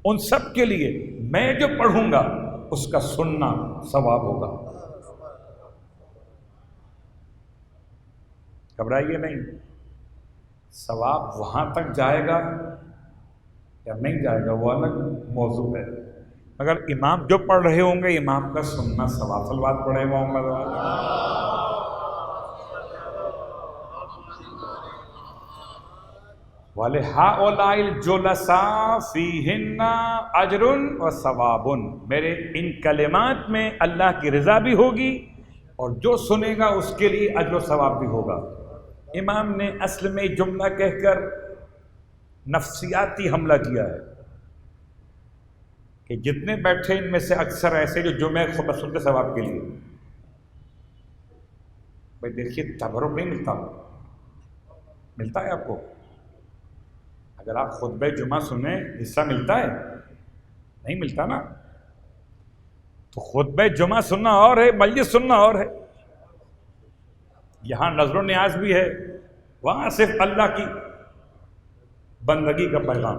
[SPEAKER 2] ان سب کے لیے میں جو پڑھوں گا اس کا سننا ثواب ہوگا. گھبرائیے نہیں، ثواب وہاں تک جائے گا یا نہیں جائے گا وہ الگ موضوع ہے، مگر امام جو پڑھ رہے ہوں گے امام کا سننا ثواب. صلوات پڑھے محمد. وَلِهَٰؤُلَاءِ الْجُلَسَاءِ فِيهِنَّ أَجْرٌ وَثَوَابٌ، میرے ان کلمات میں اللہ کی رضا بھی ہوگی اور جو سنے گا اس کے لیے اجر و ثواب بھی ہوگا۔ امام نے اصل میں جملہ کہہ کر نفسیاتی حملہ کیا ہے کہ جتنے بیٹھے ان میں سے اکثر ایسے جو جمعہ خطبہ سنتے ثواب کے لیے۔ بھائی دیکھیے تبرک نہیں ملتا ہے آپ کو؟ اگر آپ خطبہ جمعہ سنیں حصہ ملتا ہے؟ نہیں ملتا نا۔ تو خطبہ جمعہ سننا اور ہے، مجلس سننا اور ہے۔ یہاں نظر و نیاز بھی ہے، وہاں صرف اللہ کی بندگی کا پیغام،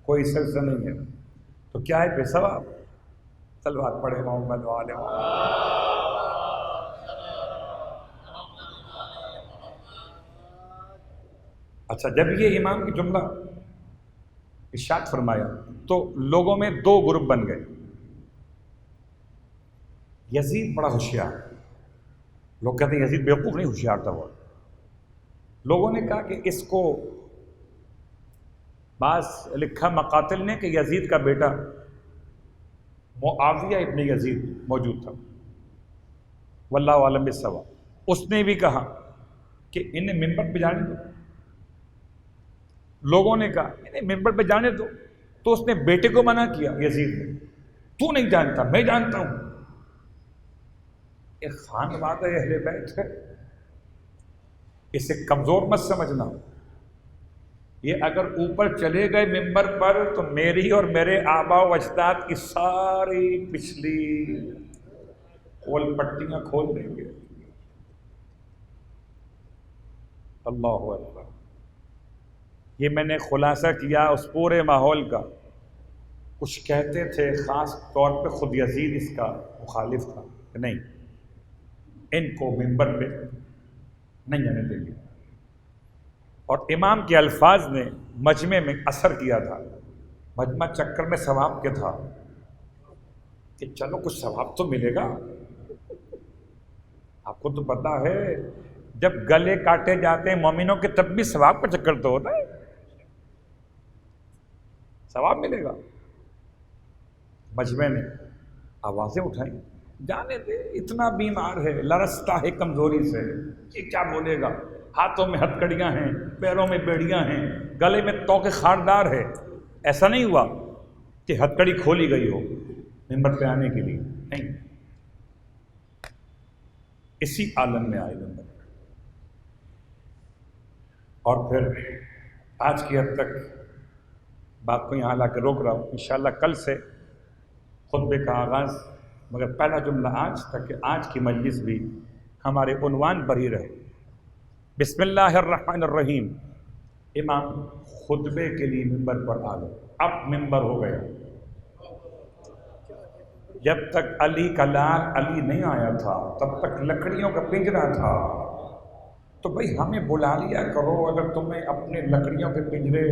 [SPEAKER 2] کوئی سلسلہ نہیں ہے۔ تو کیا ہے بے ثواب؟ صلوات پڑھے محمد وآل محمد۔ اچھا، جب یہ امام کی جملہ ارشاد فرمایا تو لوگوں میں دو گروپ بن گئے۔ یزید بڑا ہوشیار، لوگ کہتے ہیں یزید بیوقوف نہیں، ہوشیار تھا وہ۔ لوگوں نے کہا کہ اس کو، بعض لکھا مقاتل نے کہ یزید کا بیٹا معاویہ ابن یزید موجود تھا، واللہ عالم بالصواب، اس نے بھی کہا کہ انہیں منبر پہ جانے دو۔ لوگوں نے کہا انہیں منبر پہ جانے دو، تو اس نے بیٹے کو منع کیا یزید نے، تو نہیں جانتا میں جانتا ہوں۔ ایک خانوادہ اہل بیت ہے، اسے کمزور مت سمجھنا۔ یہ اگر اوپر چلے گئے ممبر پر تو میری اور میرے آباء و اجداد کی ساری پچھلی کھول پٹیاں کھول دیں گے۔ اللہ اکبر۔ یہ میں نے خلاصہ کیا اس پورے ماحول کا۔ کچھ کہتے تھے خاص طور پہ خود یزید اس کا مخالف تھا کہ نہیں، ان کو ممبر پہ نہیں آنے دیں گے۔ اور امام کے الفاظ نے مجمع میں اثر کیا تھا۔ مجمع چکر میں ثواب کیا تھا کہ چلو کچھ ثواب تو ملے گا۔ آپ کو تو پتا ہے جب گلے کاٹے جاتے ہیں مومنوں کے تب بھی ثواب کا چکر تو ہوتا ہے، ثواب ملے گا۔ مجمع نے آوازیں اٹھائیں، جانے دے، اتنا بیمار ہے، لرزتا ہے کمزوری سے، یہ کیا بولے گا؟ ہاتھوں میں ہتھکڑیاں ہیں، پیروں میں بیڑیاں ہیں، گلے میں توق خاردار ہے۔ ایسا نہیں ہوا کہ ہتھکڑی کھولی گئی ہو ممبر پہ آنے کے لیے، نہیں، اسی عالم میں آئے ممبر پہ۔ اور پھر آج کی حد تک بات کو یہاں لا کے روک رہا ہوں، انشاءاللہ کل سے خطبے کا آغاز، مگر پہلا جملہ آج تک کہ آج کی مجلس بھی ہمارے عنوان پر ہی رہے۔ بسم اللہ الرحمن الرحیم۔ امام خطبے کے لیے ممبر پر آ گئے، اب ممبر ہو گیا۔ جب تک علی کا لال علی نہیں آیا تھا تب تک لکڑیوں کا پنجرا تھا۔ تو بھئی ہمیں بلا لیا کرو اگر تمہیں اپنے لکڑیوں کے پنجرے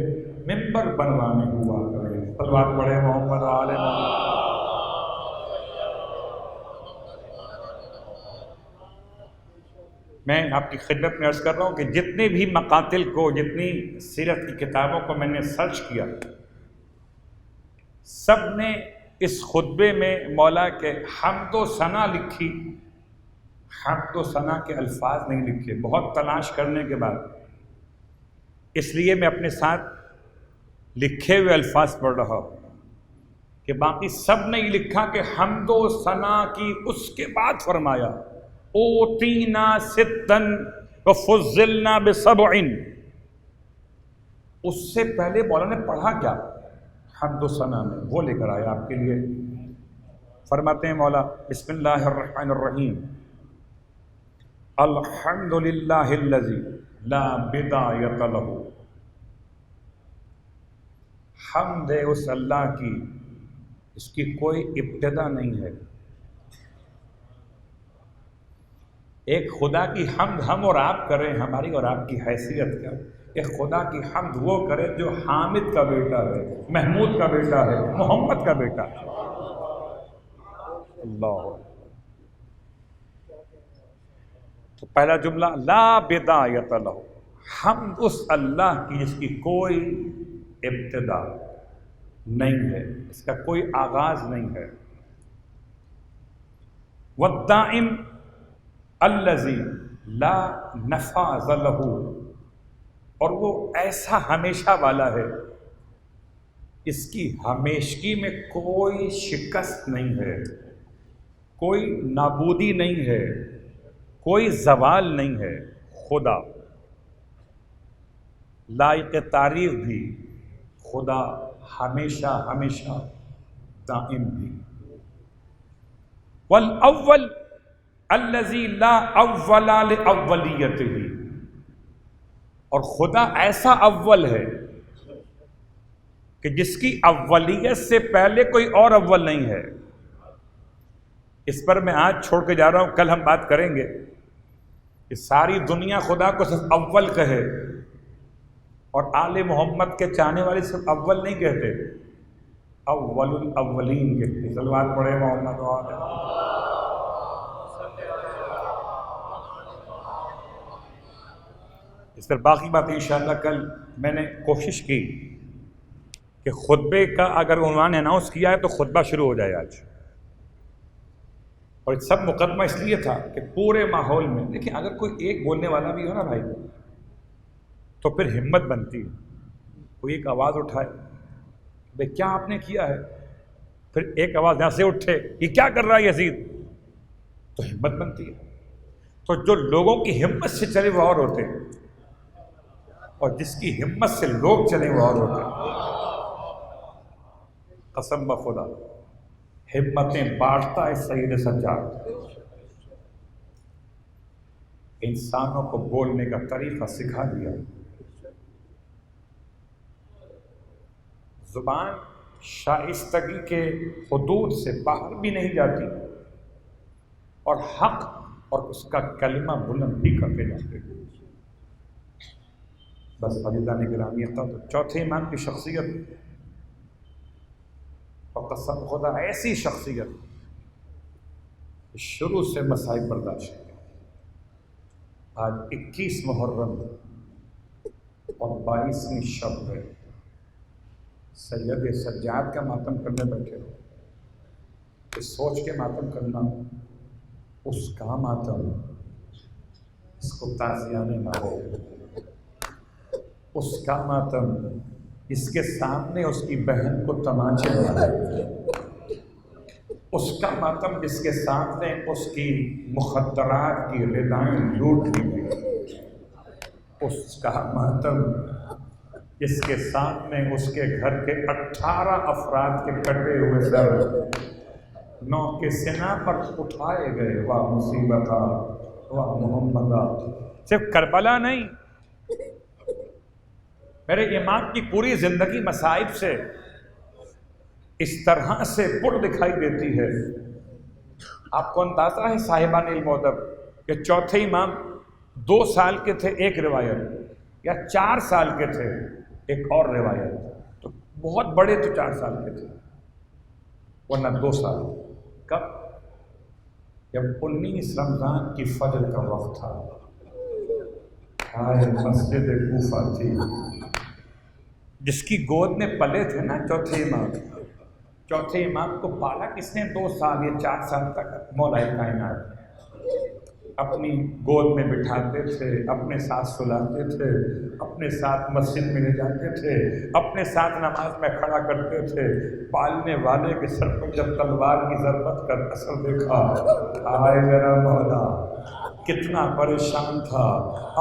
[SPEAKER 2] ممبر بنوانے ہوا کرے۔ صلوات پڑھے محمد وآل محمد۔ میں آپ کی خدمت میں عرض کر رہا ہوں کہ جتنے بھی مقاتل کو، جتنی سیرت کی کتابوں کو میں نے سرچ کیا، سب نے اس خطبے میں مولا کے حمد و ثنا لکھی، حمد و ثنا کے الفاظ نہیں لکھے، بہت تلاش کرنے کے بعد۔ اس لیے میں اپنے ساتھ لکھے ہوئے الفاظ پڑھ رہا ہوں کہ باقی سب نے یہ لکھا کہ حمد و ثنا کی اس کے بعد فرمایا اوتینا ستن وفضلنا بسبع۔ اس سے پہلے مولانا نے پڑھا کیا حمد و ثنا میں، وہ لے کر آیا آپ کے لیے۔ فرماتے ہیں مولا بسم اللہ الرحمن الرحیم، الحمد للہ الذی لا بدایۃ لہ۔ حمد ہے اس اللہ کی اس کی کوئی ابتدا نہیں ہے۔ ایک خدا کی حمد ہم اور آپ کریں، ہماری اور آپ کی حیثیت کیا؟ ایک خدا کی حمد وہ کرے جو حامد کا بیٹا ہے، محمود کا بیٹا ہے، محمد کا بیٹا ہے۔ اللہ۔ تو پہلا جملہ لا بدایۃ لہ، حمد اس اللہ کی جس کی کوئی ابتدا نہیں ہے، اس کا کوئی آغاز نہیں ہے۔ والدائم الذی لا نفاذ لہ، اور وہ ایسا ہمیشہ والا ہے اس کی ہمیشگی میں کوئی شکست نہیں ہے، کوئی نابودی نہیں ہے، کوئی زوال نہیں ہے۔ خدا لائق تعریف بھی، خدا ہمیشہ ہمیشہ دائم بھی۔ والاول الذی لا اول لاولیتہ، اور خدا ایسا اول ہے کہ جس کی اولیت سے پہلے کوئی اور اول نہیں ہے۔ اس پر میں آج چھوڑ کے جا رہا ہوں، کل ہم بات کریں گے کہ ساری دنیا خدا کو صرف اول کہے اور آل محمد کے چاہنے والے صرف اول نہیں کہتے، اول الاولین کہتے۔ صلوات پڑھے محمد وآلہ۔ اس پر باقی بات انشاءاللہ کل میں نے کوشش کی کہ خطبے کا اگر عنوان اناؤنس کیا ہے تو خطبہ شروع ہو جائے آج، اور سب مقدمہ اس لیے تھا کہ پورے ماحول میں دیکھیں اگر کوئی ایک بولنے والا بھی ہو نا بھائی تو پھر ہمت بنتی ہے، کوئی ایک آواز اٹھائے بھائی کیا آپ نے کیا ہے، پھر ایک آواز یہاں سے اٹھے یہ کیا کر رہا ہے یزید، تو ہمت بنتی ہے۔ تو جو لوگوں کی ہمت سے چلے وہ اور ہوتے ہیں، اور جس کی ہمت سے لوگ چلے وہ اور ہوتے ہیں۔ قسم بخدا ہمتیں بانٹتا ہے سید سجاد، انسانوں کو بولنے کا طریقہ سکھا دیا۔ زبان شائستگی کے حدود سے باہر بھی نہیں جاتی، اور حق اور اس کا کلمہ بلند بھی کرتے جاتے ہیں۔ بس عزیزان گرامی، تو چوتھے امام کی شخصیت، اور قسم خدا ایسی شخصیت شروع سے مسائل برداشت ہے۔ آج 21 محرم اور 22ویں شب ہے، سید سجاد کا ماتم کرنے بیٹھے ہو، اس سوچ کے ماتم کرنا اس کا ماتم، اس کو تعزیانے نہ ہو، اس کا ماتم اس کے سامنے اس کی بہن کو تماچے مارے، اس کا ماتم جس کے سامنے اس کی مخدرات کی ردائیں لوٹ لی گئی، اس کا ماتم جس کے سامنے اس کے گھر کے 18 افراد کے کٹے ہوئے سر 9 کے سنا پر اٹھائے گئے۔ واہ مصیبتہ، واہ محمدہ۔ صرف کربلا نہیں، میرے امام کی پوری زندگی مصائب سے اس طرح سے پر دکھائی دیتی ہے۔ آپ کو اندازہ ہے صاحبان علم و ادب کہ چوتھے امام 2 سال کے تھے ایک روایت، یا 4 سال کے تھے ایک اور روایت، تو بہت بڑے تو 4 سال کے تھے ورنہ 2 سال۔ کب؟ جب 19 رمضان کی فجر کا وقت تھا، مسجد کوفہ تھی، جس کی گود میں پلے تھے نا چوتھے امام، چوتھے امام کو پالا کس نے 2 سال یا 4 سال تک؟ مولا کائنات اپنی گود میں بٹھاتے تھے، اپنے ساتھ سلاتے تھے، اپنے ساتھ مسجد میں لے جاتے تھے، اپنے ساتھ نماز میں کھڑا کرتے تھے۔ پالنے والے کے سر پر جب تلوار کی ضربت کا اثر دیکھا، آئے میرا مولا، کتنا پریشان تھا،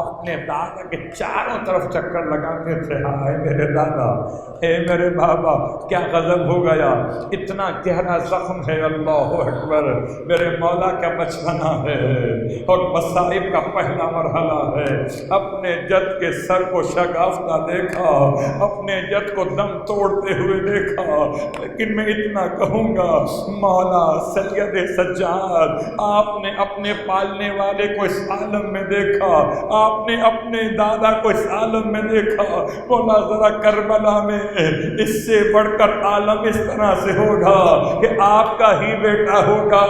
[SPEAKER 2] اپنے دادا کے چاروں طرف چکر لگاتے تھے، ہائے میرے دادا، اے میرے بابا کیا غضب ہو گیا، اتنا گہرا زخم ہے، اللہ اکبر، میرے مولا کا بچپنا ہے اور مصائب کا پہلا مرحلہ ہے۔ اپنے جد کے سر کو شگافتہ دیکھا، اپنے جد کو دم توڑتے ہوئے دیکھا، لیکن میں اتنا کہوں گا مولا سید سجاد، آپ نے اپنے پالنے والے کو اس عالم میں دیکھا، آپ نے اپنے دادا کو اس عالم میں دیکھا، مولا ذرا کربلا میں اس سے بڑھ کر عالم اس طرح سے ہوگا کہ آپ کا ہی بیٹا ہوگا،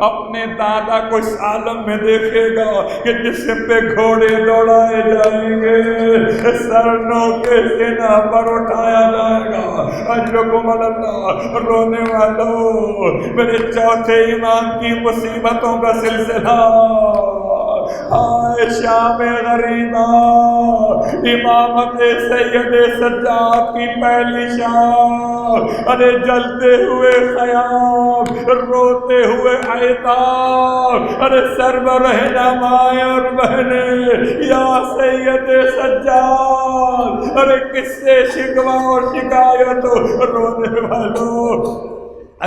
[SPEAKER 2] اپنے دادا کو اس عالم میں دیکھے گا کہ جس پہ گھوڑے دوڑائے جائیں گے، سرنوں کے سینہ پر اٹھایا جائے گا۔ اجرکم اللہ، رونے والوں، میرے چوتھے امام کی مصیبتوں کا سلسلہ، آئے شام غریبہ، امامت سید سجاد کی پہلی شام، ارے جلتے ہوئے خیام، روتے ہوئے عیتاب، ارے سربراہ اور بہنیں یا سید سجاد، ارے کس سے شکوہ اور شکایت رونے والوں۔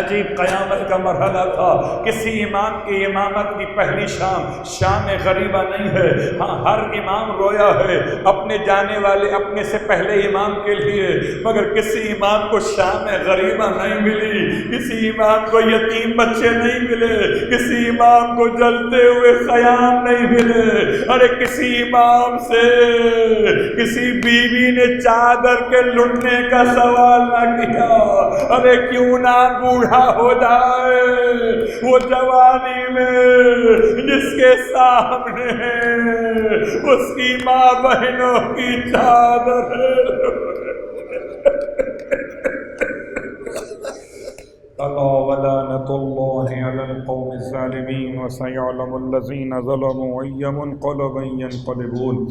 [SPEAKER 2] عجیب قیامت کا مرحلہ تھا۔ کسی امام کی امامت کی پہلی شام شام غریبہ نہیں ہے، ہاں ہر امام رویا ہے اپنے جانے والے اپنے سے پہلے امام کے لیے، مگر کسی امام کو شام غریبہ نہیں ملی، کسی امام کو یتیم بچے نہیں ملے، کسی امام کو جلتے ہوئے خیام نہیں ملے، ارے کسی امام سے کسی بیوی نے چادر کے لٹنے کا سوال نہ کیا، ارے کیوں نہ بوڑھا ہو جائے وہ جوانی میں جس کے سامنے اس کی ماں بہنوں کی چادر الا ولعنۃ اللہ علی القوم الظالمین وسيعلم الذین ظلموا أي منقلب ينقلبون۔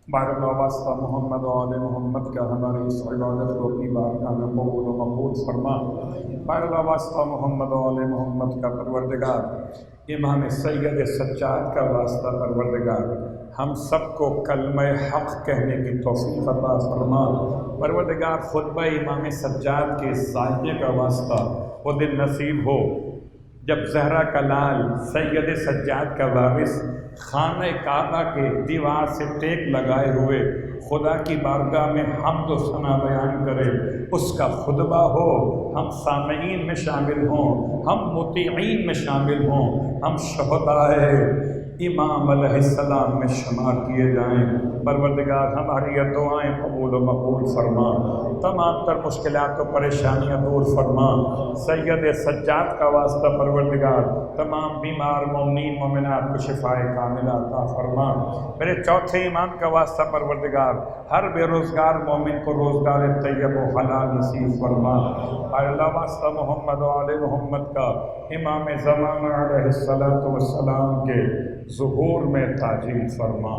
[SPEAKER 2] بارک واسطہ محمد و آل محمد کا ہماری اس عبادت کو اپنی بارگاہ میں قبول و مقبول فرما۔ بارک واسطہ محمد و آل محمد کا پروردگار، امام سید سجاد کا واسطہ پروردگار، ہم سب کو کلمہ حق کہنے کی توفیق عطا فرما۔ پروردگار خطبہ امام سجاد کے ذائقے کا واسطہ وہ دن نصیب ہو جب زہرا کا لال سید سجاد کا وارث خانہ کعبہ کے دیوار سے ٹیک لگائے ہوئے خدا کی بارگاہ میں حمد و ثنا بیان کرے، اس کا خطبہ ہو، ہم سامعین میں شامل ہوں، ہم مطیعین میں شامل ہوں، ہم شہدائے امام علیہ السلام میں شمار کیے جائیں۔ پروردگار ہماری یہ دعائیں قبول و مقبول فرما، تمام تر مشکلات و پریشانیاں دور فرما۔ سید سجاد کا واسطہ پروردگار تمام بیمار مومنین مومنات کو شفاء کاملہ عطا فرما۔ میرے چوتھے امام کا واسطہ پروردگار ہر بے روزگار مومن کو روزگار طیب و حلال نصیب فرما۔ اللہ واسطہ محمد و آل محمد کا امام زمانہ علیہ السلام کے ظہور میں تعجیل فرما۔